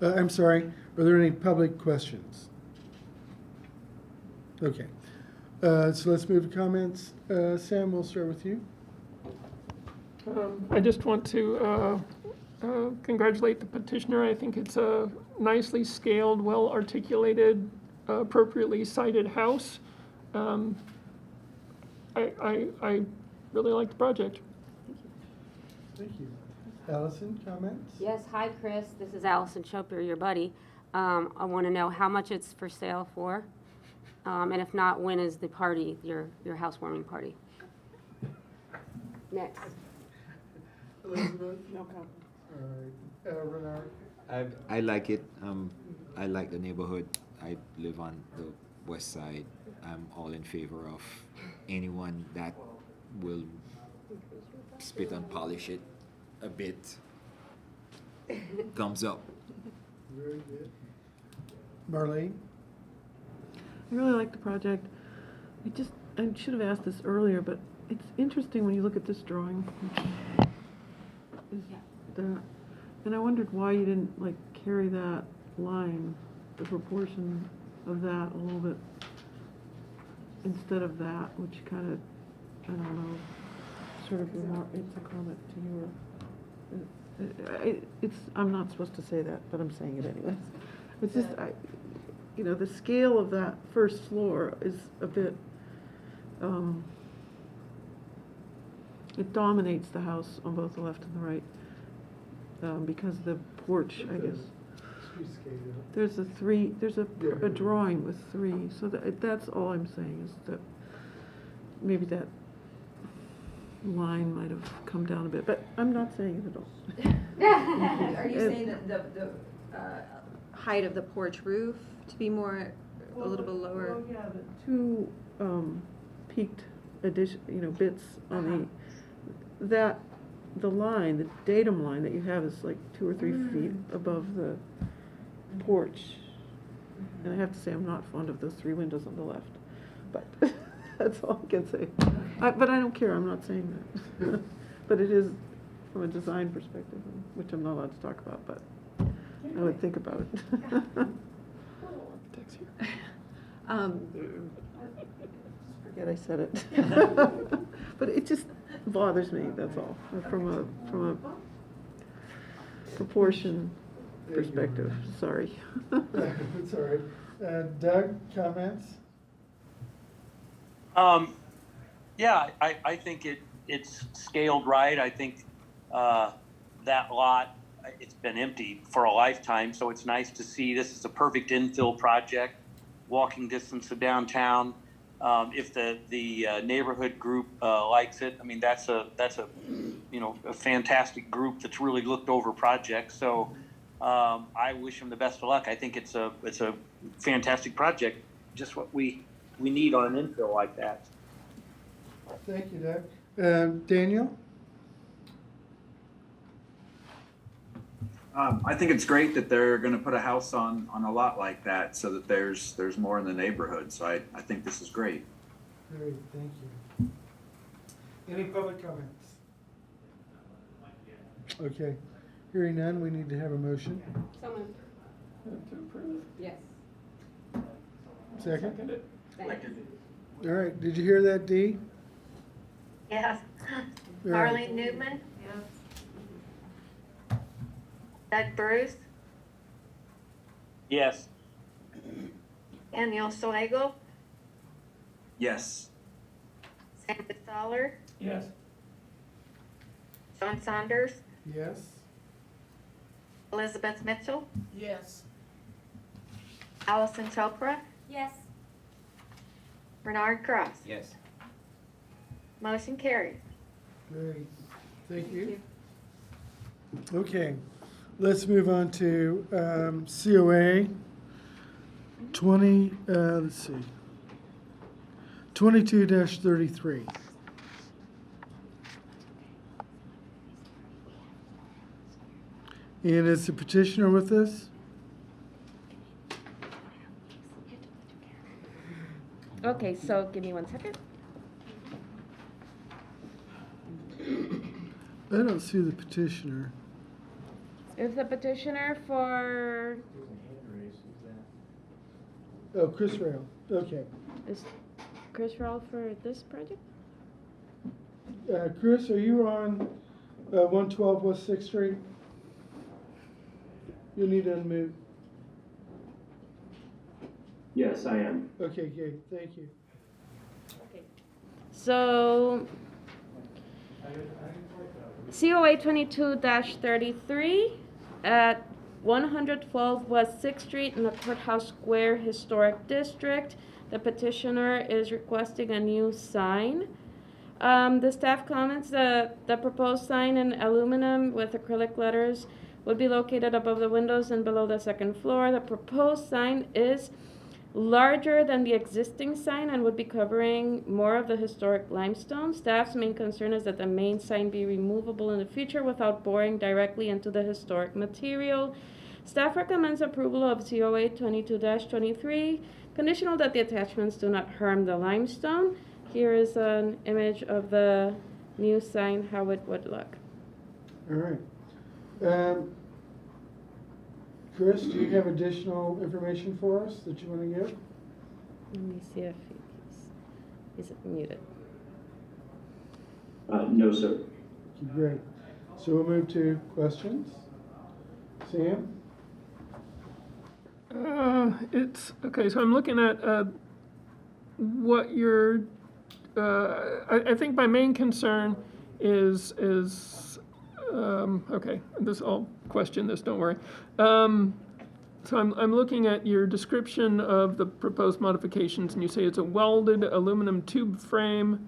I'm sorry, are there any public questions? Okay, so let's move to comments. Sam, we'll start with you. I just want to congratulate the petitioner. I think it's a nicely scaled, well-articulated, appropriately sited house. I really like the project. Thank you. Allison, comments? Yes, hi, Chris. This is Allison Chopra, your buddy. I want to know how much it's for sale for, and if not, when is the party, your housewarming party? Next. Elizabeth? No comment. All right. Renard? I like it. I like the neighborhood. I live on the west side. I'm all in favor of anyone that will spit and polish it a bit. Thumbs up. Very good. Marlene? I really like the project. I should have asked this earlier, but it's interesting when you look at this drawing. And I wondered why you didn't like carry that line, the proportion of that a little bit instead of that, which kind of, I don't know, sort of it's a comment to your, I'm not supposed to say that, but I'm saying it anyways. It's just, the scale of that first floor is a bit, it dominates the house on both the left and the right, because the porch, I guess. There's a drawing with three, so that's all I'm saying is that maybe that line might have come down a bit, but I'm not saying it at all. Are you saying that the height of the porch roof to be more, a little bit lower? Well, yeah, the two peaked bits on the line, the datum line that you have is like 2 or 3 feet above the porch. And I have to say, I'm not fond of those 3 windows on the left, but that's all I can say. But I don't care, I'm not saying that. But it is from a design perspective, which I'm not allowed to talk about, but I would think about it. Forget I said it. But it just bothers me, that's all, from a proportion perspective, sorry. It's all right. Doug, comments? Yeah, I think it's scaled right. I think that lot, it's been empty for a lifetime, so it's nice to see this is a perfect infill project, walking distance to downtown. If the neighborhood group likes it, I mean, that's a fantastic group that's really looked over projects. So I wish them the best of luck. I think it's a fantastic project, just what we need on an infill like that. Thank you, Doug. Daniel? I think it's great that they're gonna put a house on a lot like that so that there's more in the neighborhood. So I think this is great. Great, thank you. Any public comments? Okay, hearing none, we need to have a motion. Someone. To approve. Yes. Second? Second it. All right, did you hear that, Dee? Yes. All right. Marlene Newman? Doug Bruce? Yes. Daniel Schlegel? Yes. Sam Soller? Yes. John Saunders? Yes. Elizabeth Mitchell? Yes. Allison Chopra? Yes. Bernard Cross? Yes. Motion carries. Great, thank you. Okay, let's move on to COA 22-33. And is the petitioner with us? Okay, so give me 1 second. I don't see the petitioner. Is the petitioner for, Oh, Chris Rail, okay. is Chris Rawl for this project? Chris, are you on 112 West 6th Street? You'll need to unmute. Yes, I am. Okay, good, thank you. So, COA 22-33 at 112 West 6th Street in the Courthouse Square Historic District. The petitioner is requesting a new sign. The staff comments that the proposed sign in aluminum with acrylic letters would be located above the windows and below the second floor. The proposed sign is larger than the existing sign and would be covering more of the historic limestone. Staff's main concern is that the main sign be removable in the future without boring directly into the historic material. Staff recommends approval of COA 22-23, conditional that the attachments do not harm the limestone. Here is an image of the new sign, how it would look. All right. Chris, do you have additional information for us that you want to give? Let me see if he's muted. No, sir. Great. So we'll move to questions. Sam? It's, okay, so I'm looking at what your, I think my main concern is okay, I'll question this, don't worry. So I'm looking at your description of the proposed modifications, and you say it's a welded aluminum tube frame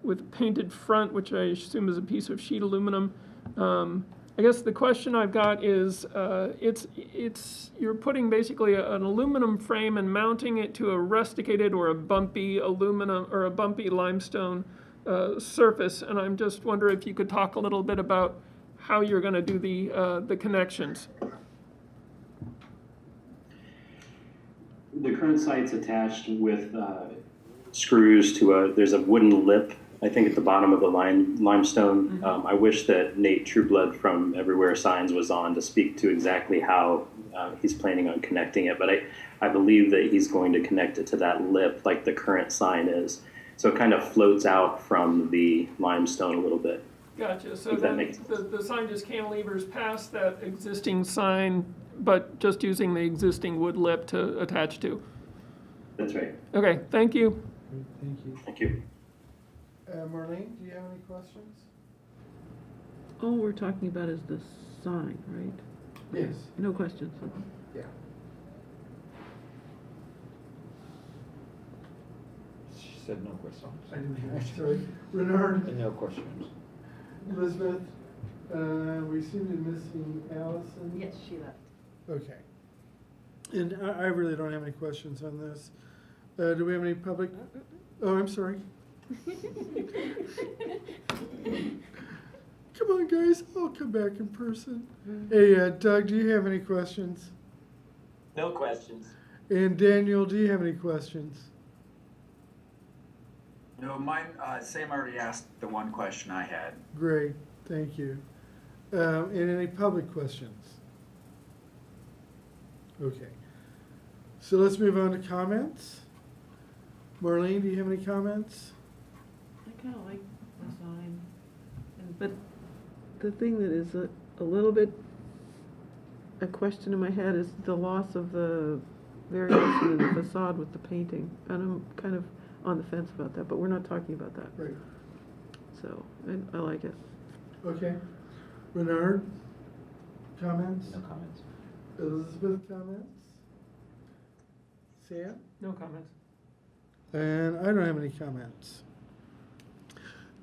with painted front, which I assume is a piece of sheet aluminum. I guess the question I've got is, you're putting basically an aluminum frame and mounting it to a rusticated or a bumpy aluminum or a bumpy limestone surface, and I'm just wondering if you could talk a little bit about how you're going to do the connections. The current site's attached with screws to there's a wooden lip, I think, at the bottom of the limestone. I wish that Nate Trueblood from Everywhere Signs was on to speak to exactly how he's planning on connecting it, but I believe that he's going to connect it to that lip like the current sign is. So it kind of floats out from the limestone a little bit. Gotcha, so If that then makes sense. the sign just cantilevers past that existing sign, but just using the existing wood lip to attach to. That's right. Okay, thank you. Thank you. Thank you. Marlene, do you have any questions? All we're talking about is the sign, right? Yes. No questions. Yeah. She said no questions. I didn't hear, sorry. Renard? No questions. Elizabeth, we seem to be missing Allison. Yes, she left. Okay. And I really don't have any questions on this. Do we have any public? Oh, I'm sorry. Come on, guys, I'll come back in person. Hey, Doug, do you have any questions? No questions. And Daniel, do you have any questions? No, mine, Sam already asked the one question I had. Great, thank you. And any public questions? Okay. So let's move on to comments. Marlene, do you have any comments? I kind of like the sign, but the thing that is a little bit a question in my head is the loss of the variation in the facade with the painting, and I'm kind of on the fence about that, but we're not talking about that. Right. So, I like it. Okay. Bernard, comments? No comments. Elizabeth, comments? Sam? No comments. And I don't have any comments.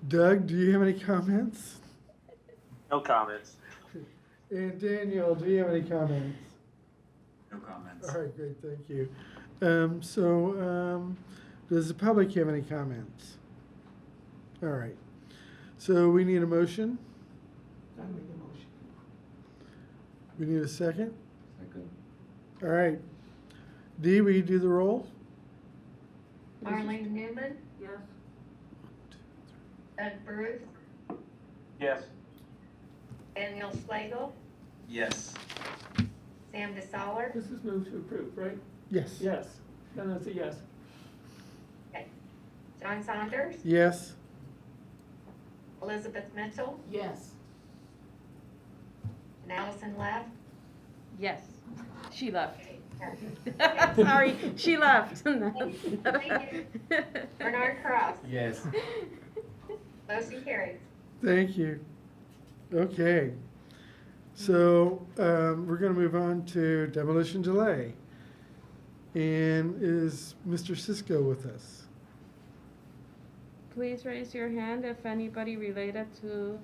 Doug, do you have any comments? No comments. And Daniel, do you have any comments? No comments. All right, great, thank you. Does the public have any comments? All right, so we need a motion. I make a motion. We need a second. Second. All right. Dee, will you do the roll? Marlene Newman, Yes. Doug Bruce, Yes. Daniel Slagle, Yes. Sam DeSaller, This is move to approve, right? Yes. Yes. Then that's a yes. John Saunders, Yes. Elizabeth Mitchell, Yes. and Allison left. Yes, she left. Okay. Sorry, she left. Thank you. Bernard Cross, Yes. motion carries. Thank you. Okay. So we're going to move on to demolition delay. And is Mr. Cisco with us? Please raise your hand if anybody related to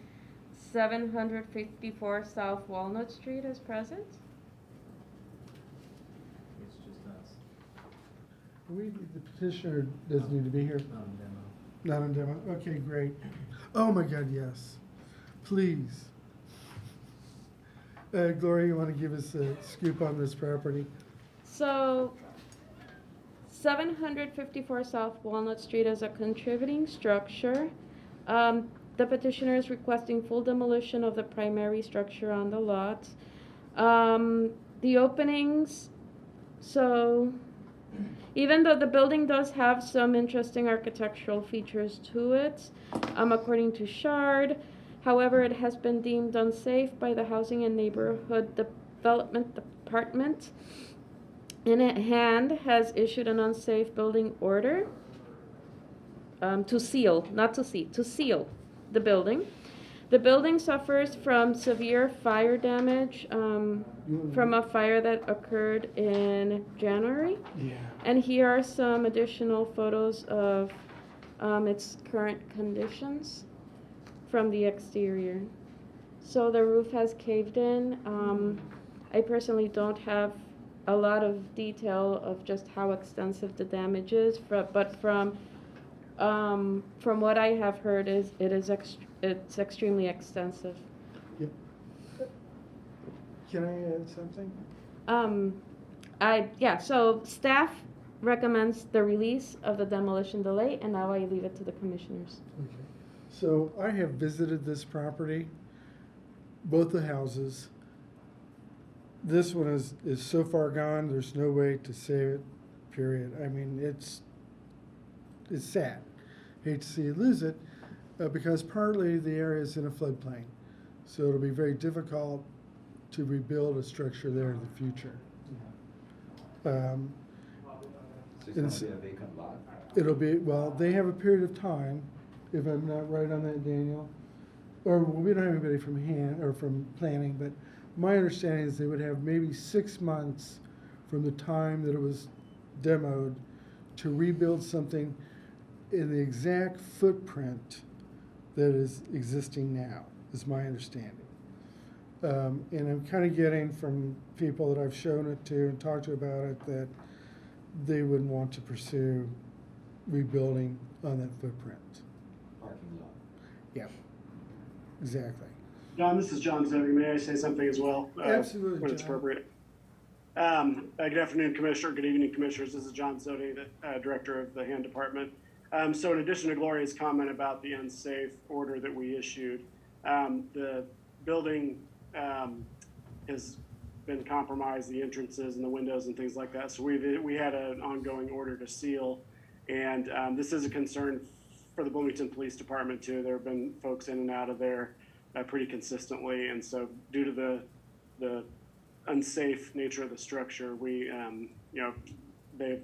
754 South Walnut Street is present. It's just us. The petitioner doesn't need to be here. Not on demo. Not on demo. Okay, great. Oh my God, yes. Please. Gloria, you want to give us a scoop on this property? So 754 South Walnut Street is a contributing structure. The petitioner is requesting full demolition of the primary structure on the lot. The openings, so even though the building does have some interesting architectural features to it, according to Shard, however, it has been deemed unsafe by the Housing and Neighborhood Development Department. In hand has issued an unsafe building order to seal, not to see, to seal the building. The building suffers from severe fire damage from a fire that occurred in January. Yeah. And here are some additional photos of its current conditions from the exterior. So the roof has caved in. I personally don't have a lot of detail of just how extensive the damage is, but from what I have heard it's extremely extensive. Yep. Can I add something? So staff recommends the release of the demolition delay, and now I leave it to the commissioners. Okay. So I have visited this property, both the houses. This one is so far gone, there's no way to save it, period. I mean, it's sad. Hate to see you lose it, because partly the area is in a floodplain. So it'll be very difficult to rebuild a structure there in the future. So it's going to be a vacant lot? It'll be, well, they have a period of time, if I'm not right on that, Daniel. Or we don't have anybody from from planning, but my understanding is they would have maybe 6 months from the time that it was demoed to rebuild something in the exact footprint that is existing now, is my understanding. And I'm kind of getting from people that I've shown it to and talked to about it that they wouldn't want to pursue rebuilding on that footprint. Parking lot. Yeah, exactly. John, this is John Zevy. May I say something as well? Absolutely, When it's John. appropriate. Good afternoon, Commissioner. Good evening, Commissioners. This is John Zodi, the Director of the Hand Department. So in addition to Gloria's comment about the unsafe order that we issued, the building has been compromised, the entrances and the windows and things like that. So we had an ongoing order to seal. And this is a concern for the Bloomington Police Department too. There have been folks in and out of there pretty consistently. And so due to the unsafe nature of the structure, we, they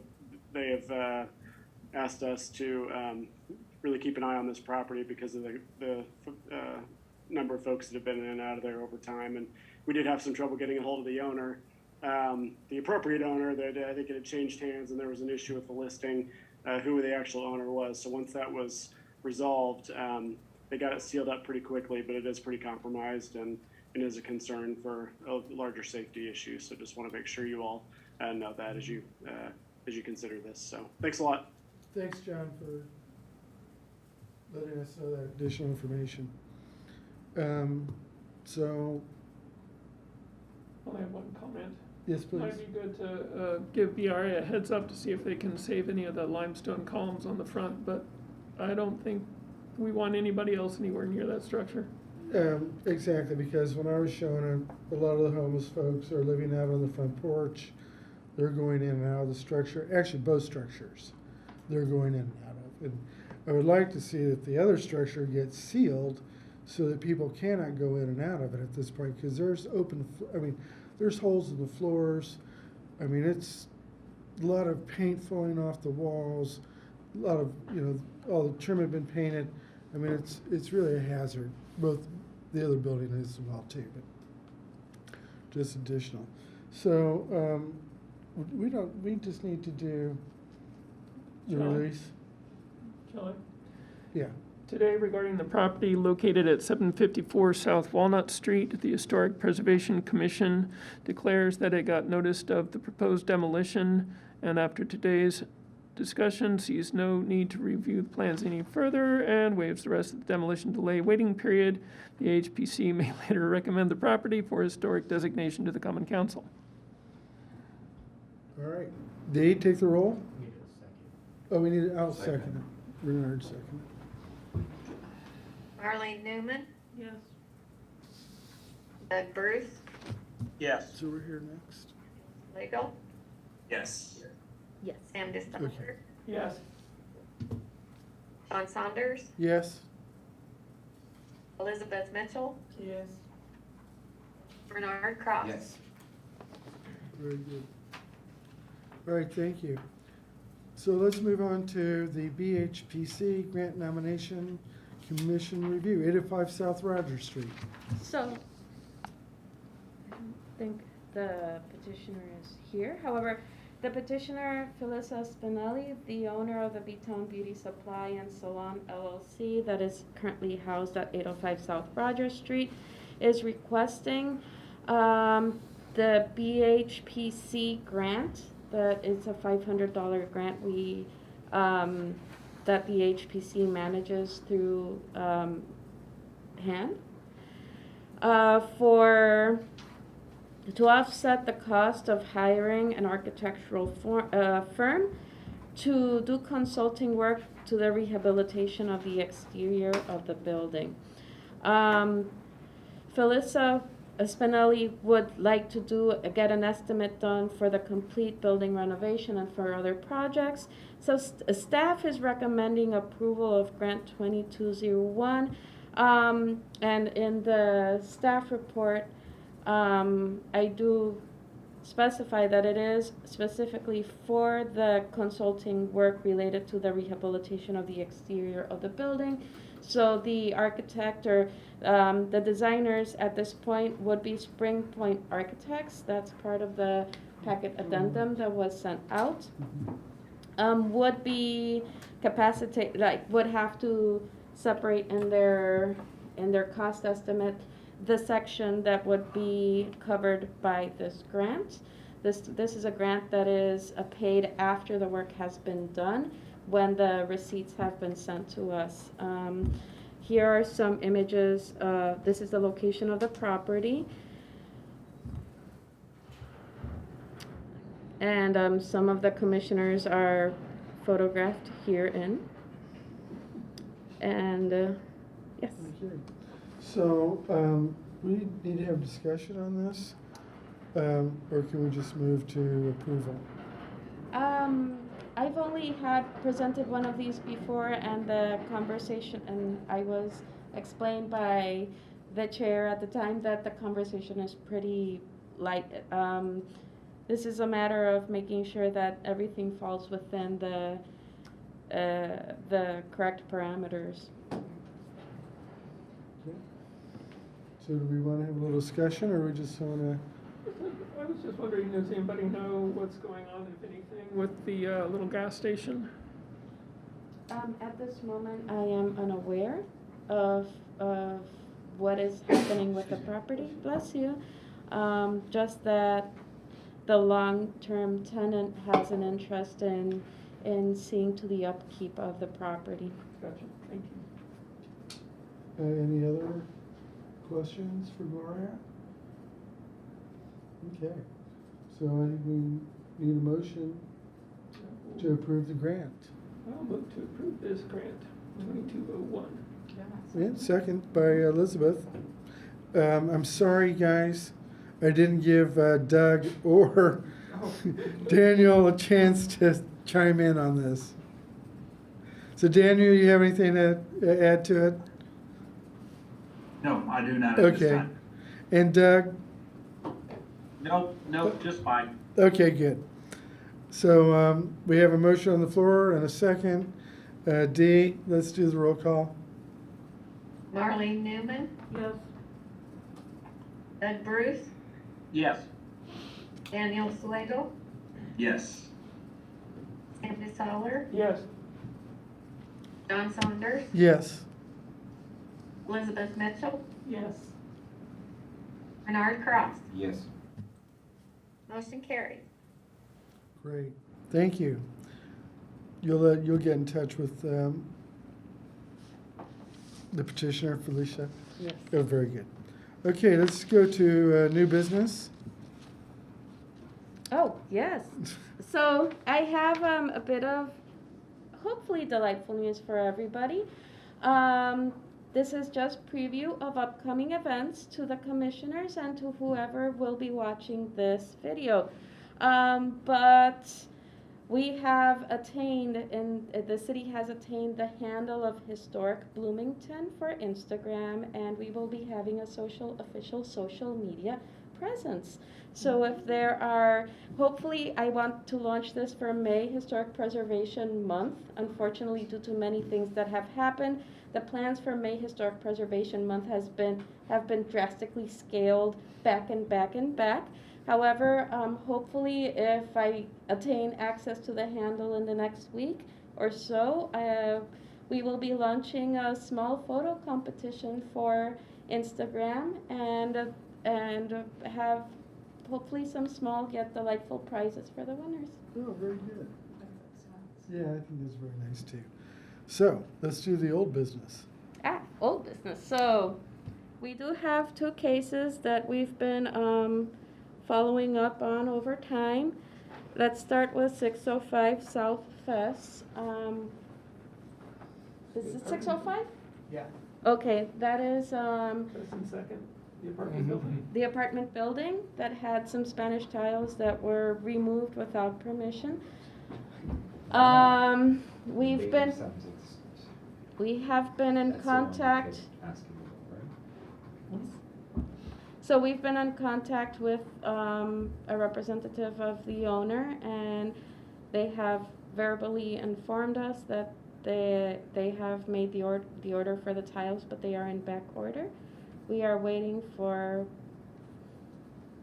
have asked us to really keep an eye on this property because of the number of folks that have been in and out of there over time. And we did have some trouble getting a hold of the owner, the appropriate owner. That I think it had changed hands, and there was an issue with the listing, who the actual owner was. So once that was resolved, they got it sealed up pretty quickly, but it is pretty compromised and is a concern for a larger safety issue. So just want to make sure you all know that as you consider this. So thanks a lot. Thanks, John, for letting us know that additional information. So, I have one comment. yes, please. Might be good to give BRA a heads up to see if they can save any of the limestone columns on the front, but I don't think we want anybody else anywhere near that structure. Exactly, because when I was showing them, a lot of the homeless folks are living out on the front porch. They're going in and out of the structure, actually both structures, they're going in and out of. And I would like to see that the other structure gets sealed so that people cannot go in and out of it at this point, because there's there's holes in the floors. I mean, it's a lot of paint falling off the walls, a lot of, all the trim had been painted. I mean, it's really a hazard. Both the other building is as well too, but just additional. So, we just need to do the Shall I? release. Shall I? Yeah. Today, regarding the property located at 754 South Walnut Street, the Historic Preservation Commission declares that it got notice of the proposed demolition, and after today's discussion, sees no need to review the plans any further and waives the rest of the demolition delay waiting period. The HPC may later recommend the property for historic designation to the Common Council. All right. Dee, take the roll. Oh, we need, I'll second it. Renard second it. Marlene Newman, Yes. Doug Bruce, Yes. So we're here next. Legal, Yes. Yes. Sam Distelberg, Okay. Yes. John Saunders, Yes. Elizabeth Mitchell, Yes. Bernard Cross. Yes. Very good. All right, thank you. So let's move on to the BHPC Grant Nomination Commission Review, 805 South Rogers Street. So, I don't think the petitioner is here. However, the petitioner, Felissa Spinelli, the owner of the B-Town Beauty Supply and Salon LLC that is currently housed at 805 South Rogers Street, is requesting the BHPC grant. That is a $500 grant that the HPC manages through HAND to offset the cost of hiring an architectural firm to do consulting work to the rehabilitation of the exterior of the building. Felissa Spinelli would like to get an estimate done for the complete building renovation and for other projects. So staff is recommending approval of grant 2201. And in the staff report, I do specify that it is specifically for the consulting work related to the rehabilitation of the exterior of the building. So the architect or the designers at this point would be Spring Point Architects. That's part of the packet addendum that was sent out. Would be would have to separate in their cost estimate the section that would be covered by this grant. This is a grant that is paid after the work has been done, when the receipts have been sent to us. Here are some images. This is the location of the property. And some of the commissioners are photographed herein. And yes. Okay. So we need to have discussion on this, or can we just move to approval? I've only had presented one of these before, and the conversation, and I was explained by the chair at the time that the conversation is pretty light. This is a matter of making sure that everything falls within the correct parameters. So do we want to have a little discussion, or we just want to? I was just wondering, does anybody know what's going on, if anything, with the little gas station? At this moment, I am unaware of what is happening with the property. Bless you. Just that the long-term tenant has an interest in seeing to the upkeep of the property. Gotcha, thank you. Any other questions for Gloria? Okay, so I think we need a motion to approve the grant. I'll move to approve this grant, 2201. Yeah, second by Elizabeth. I'm sorry, guys. I didn't give Doug or Daniel a chance to chime in on this. So Daniel, you have anything to add to it? No, I do not at this Okay. time. And Doug? Nope, just fine. Okay, good. So we have a motion on the floor and a second. Dee, let's do the roll call. Marlene Newman, Yes. Doug Bruce, Yes. Daniel Slagle, Yes. Sandy Soller, Yes. John Saunders, Yes. Elizabeth Mitchell, Yes. Bernard Cross. Yes. Motion carried. Great, thank you. You'll get in touch with the petitioner, Felicia? Yes. Oh, very good. Okay, let's go to new business. Oh, yes. So I have a bit of hopefully delightful news for everybody. This is just preview of upcoming events to the commissioners and to whoever will be watching this video. But we have attained, and the city has attained the handle of Historic Bloomington for Instagram, and we will be having a official social media presence. So if there are, hopefully I want to launch this for May Historic Preservation Month. Unfortunately, due to many things that have happened, the plans for May Historic Preservation Month have been drastically scaled back and back and back. However, hopefully if I attain access to the handle in the next week or so, we will be launching a small photo competition for Instagram and have hopefully some small yet delightful prizes for the winners. Oh, very good. Yeah, I think that's very nice too. So let's do the old business. Old business. So we do have two cases that we've been following up on over time. Let's start with 605 South Fest. Is it 605? Yeah. Okay, that is First and second, the apartment building. the apartment building that had some Spanish tiles that were removed without permission. We have been in contact. So we've been in contact with a representative of the owner, and they have verbally informed us that they have made the order for the tiles, but they are in back order. We are waiting for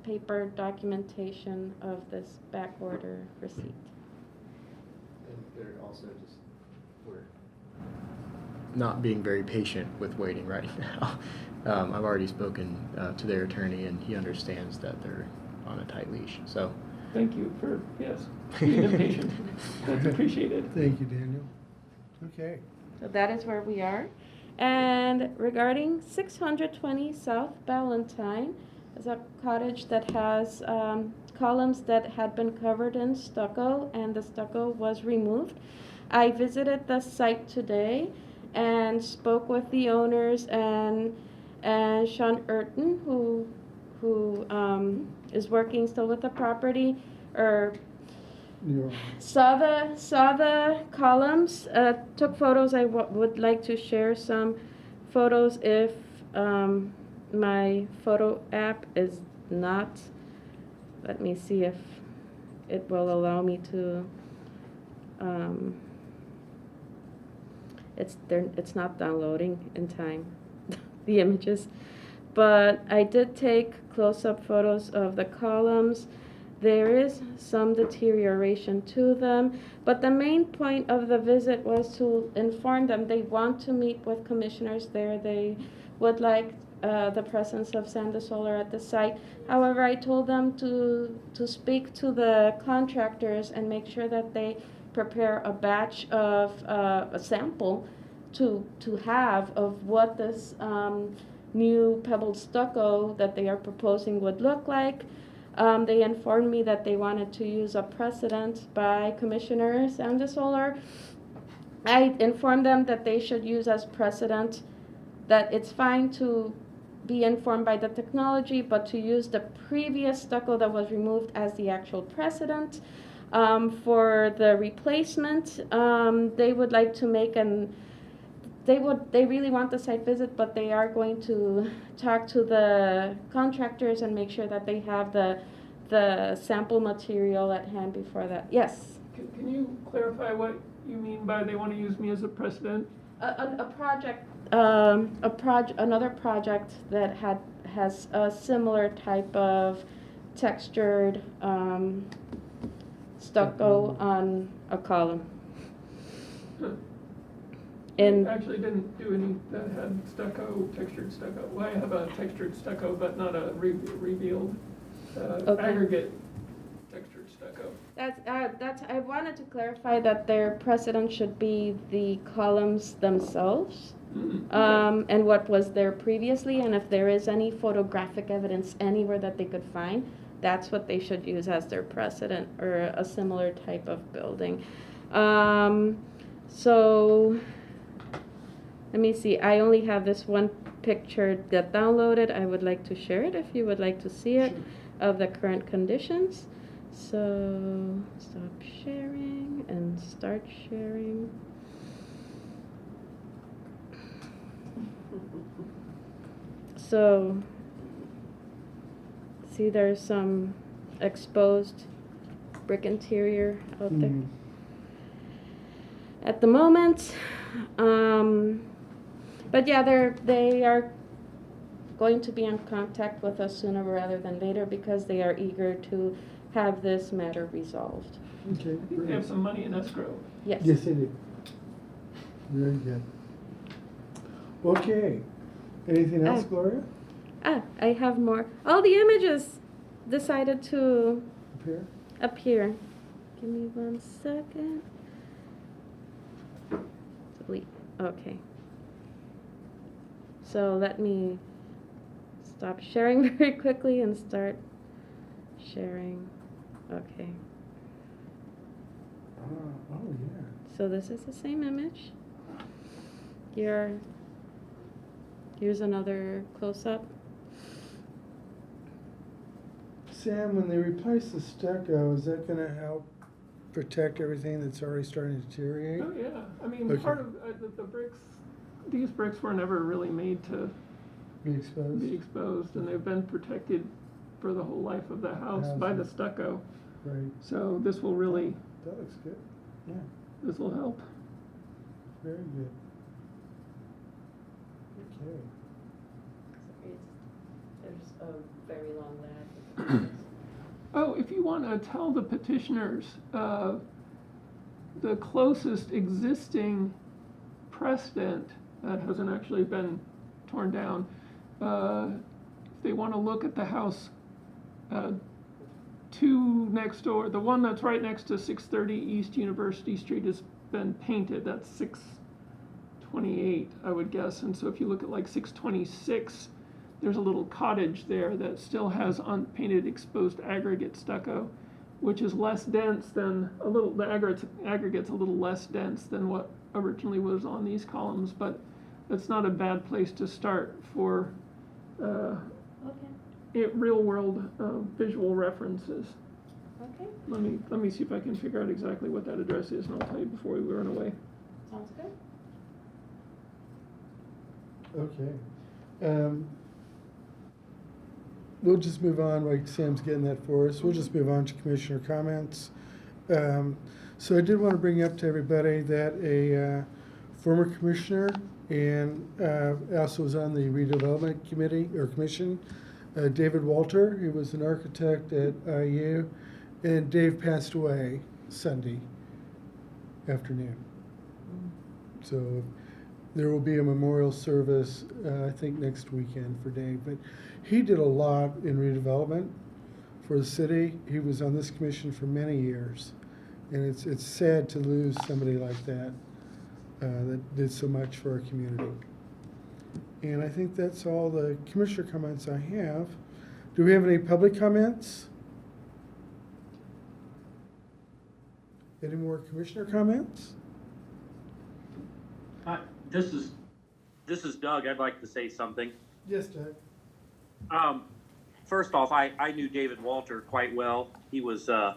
paper documentation of this back order receipt. And they're also just, we're not being very patient with waiting right now. I've already spoken to their attorney, and he understands that they're on a tight leash, so. Thank you for, yes, being impatient. That's appreciated. Thank you, Daniel. Okay. So that is where we are. And regarding 620 South Ballantyne, is a cottage that has columns that had been covered in stucco, and the stucco was removed. I visited the site today and spoke with the owners and Sean Urton, who is working still with the property, or You're Saw the columns, took photos. I would like to share some photos if my photo app is not. Let me see if it will allow me to. It's not downloading in time, the images, but I did take close-up photos of the columns. There is some deterioration to them, but the main point of the visit was to inform them they want to meet with commissioners there. They would like the presence of Sand Solar at the site. However, I told them to speak to the contractors and make sure that they prepare a batch of a sample to have of what this new pebbled stucco that they are proposing would look like. They informed me that they wanted to use a precedent by Commissioner Sand Solar. I informed them that they should use as precedent that it's fine to be informed by the technology, but to use the previous stucco that was removed as the actual precedent. For the replacement, they would like to make they really want the site visit, but they are going to talk to the contractors and make sure that they have the sample material at hand before that. Yes? Can you clarify what you mean by they want to use me as a precedent? Another project that has a similar type of textured stucco on a column. I actually didn't do any that had stucco, textured stucco. Well, I have a textured stucco, but not a revealed aggregate textured stucco. That's. I wanted to clarify that their precedent should be the columns themselves, and what was there previously, and if there is any photographic evidence anywhere that they could find, that's what they should use as their precedent or a similar type of building. So. Let me see, I only have this one picture that downloaded. I would like to share it if you would like to see it, of the current conditions. So stop sharing and start sharing. So see, there's some exposed brick interior out there. At the moment, but yeah, they are going to be in contact with us sooner rather than later because they are eager to have this matter resolved. Okay. I think they have some money in escrow. Yes. Yes, they do. Very good. Okay. Anything else, Gloria? I have more. All the images decided to appear. Give me 1 second. Delete. Okay. So let me stop sharing very quickly and start sharing. Okay. Oh, yeah. So this is the same image. Here's another close-up. Sam, when they replace the stucco, is that going to help protect everything that's already starting to deteriorate? Oh, yeah. I mean, Okay. part of the bricks, these bricks were never really made to Be exposed? and they've been protected for the whole life of the house by the stucco. Right. So this will really, That looks good. Yeah, this will help. very good. Okay. There's a very long lag. Oh, if you want to tell the petitioners, the closest existing precedent that hasn't actually been torn down, if they want to look at the house two next door, the one that's right next to 630 East University Street has been painted. That's 628, I would guess. And so if you look at like 626, there's a little cottage there that still has unpainted exposed aggregate stucco, which is less dense than the aggregate's a little less dense than what originally was on these columns, but it's not a bad place to start for real world visual references. Okay, Let me see if I can figure out exactly what that address is, and I'll tell you before we run away. sounds good. Okay. We'll just move on, like Sam's getting that for us. We'll just move on to commissioner comments. So I did want to bring up to everybody that a former commissioner and also was on the redevelopment committee or commission, David Walter. He was an architect at IU, and Dave passed away Sunday afternoon. So there will be a memorial service, I think next weekend for Dave. But he did a lot in redevelopment for the city. He was on this commission for many years. And it's sad to lose somebody like that, that did so much for our community. And I think that's all the commissioner comments I have. Do we have any public comments? Any more commissioner comments? This is Doug. I'd like to say something. Yes, Doug. First off, I knew David Walter quite well. He was a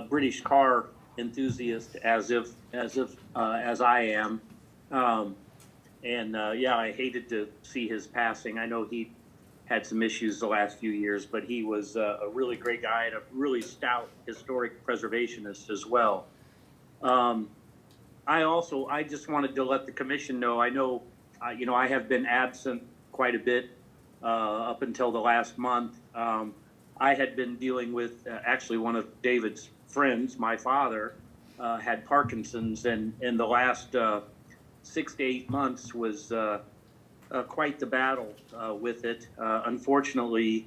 British car enthusiast, as I am. Yeah, I hated to see his passing. I know he had some issues the last few years, but he was a really great guy and a really stout historic preservationist as well. I just wanted to let the commission know, I know, I have been absent quite a bit up until the last month. I had been dealing with actually one of David's friends, my father, had Parkinson's, and in the last 6 to 8 months was quite the battle with it. Unfortunately,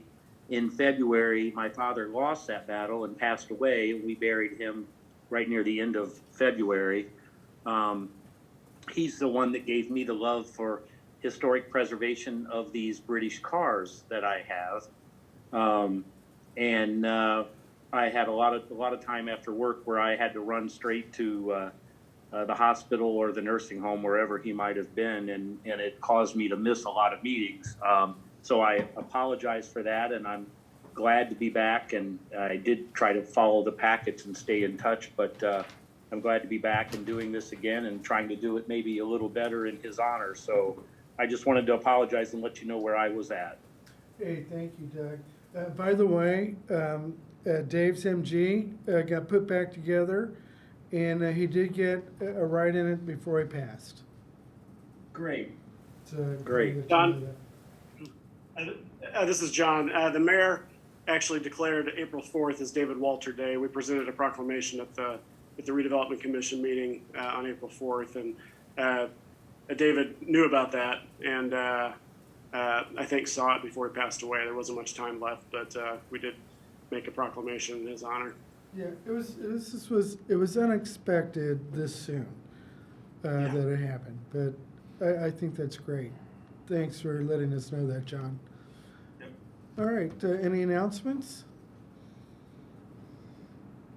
in February, my father lost that battle and passed away. We buried him right near the end of February. He's the one that gave me the love for historic preservation of these British cars that I have. I had a lot of time after work where I had to run straight to the hospital or the nursing home, wherever he might have been, and it caused me to miss a lot of meetings. So I apologize for that, and I'm glad to be back. And I did try to follow the packets and stay in touch, but I'm glad to be back and doing this again and trying to do it maybe a little better in his honor. So I just wanted to apologize and let you know where I was at. Hey, thank you, Doug. By the way, Dave's MG got put back together, and he did get a ride in it before he passed. Great. So, Great. John, this is John. The mayor actually declared April 4th as David Walter Day. We presented a proclamation at the redevelopment commission meeting on April 4th, and David knew about that, and I think saw it before he passed away. There wasn't much time left, but we did make a proclamation in his honor. Yeah, it was unexpected this soon that it happened, but I think that's great. Thanks for letting us know that, John. Yep. All right, any announcements?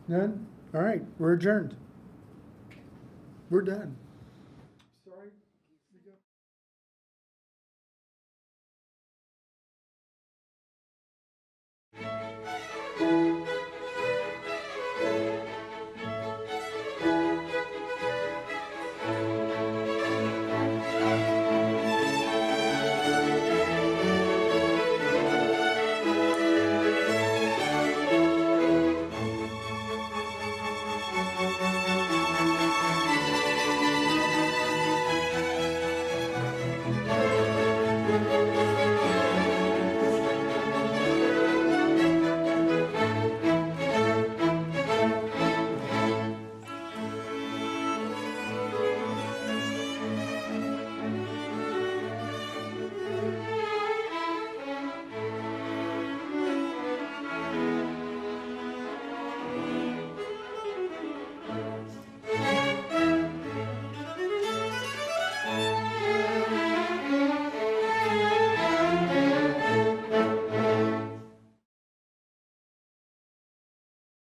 None? All right, we're adjourned. We're done.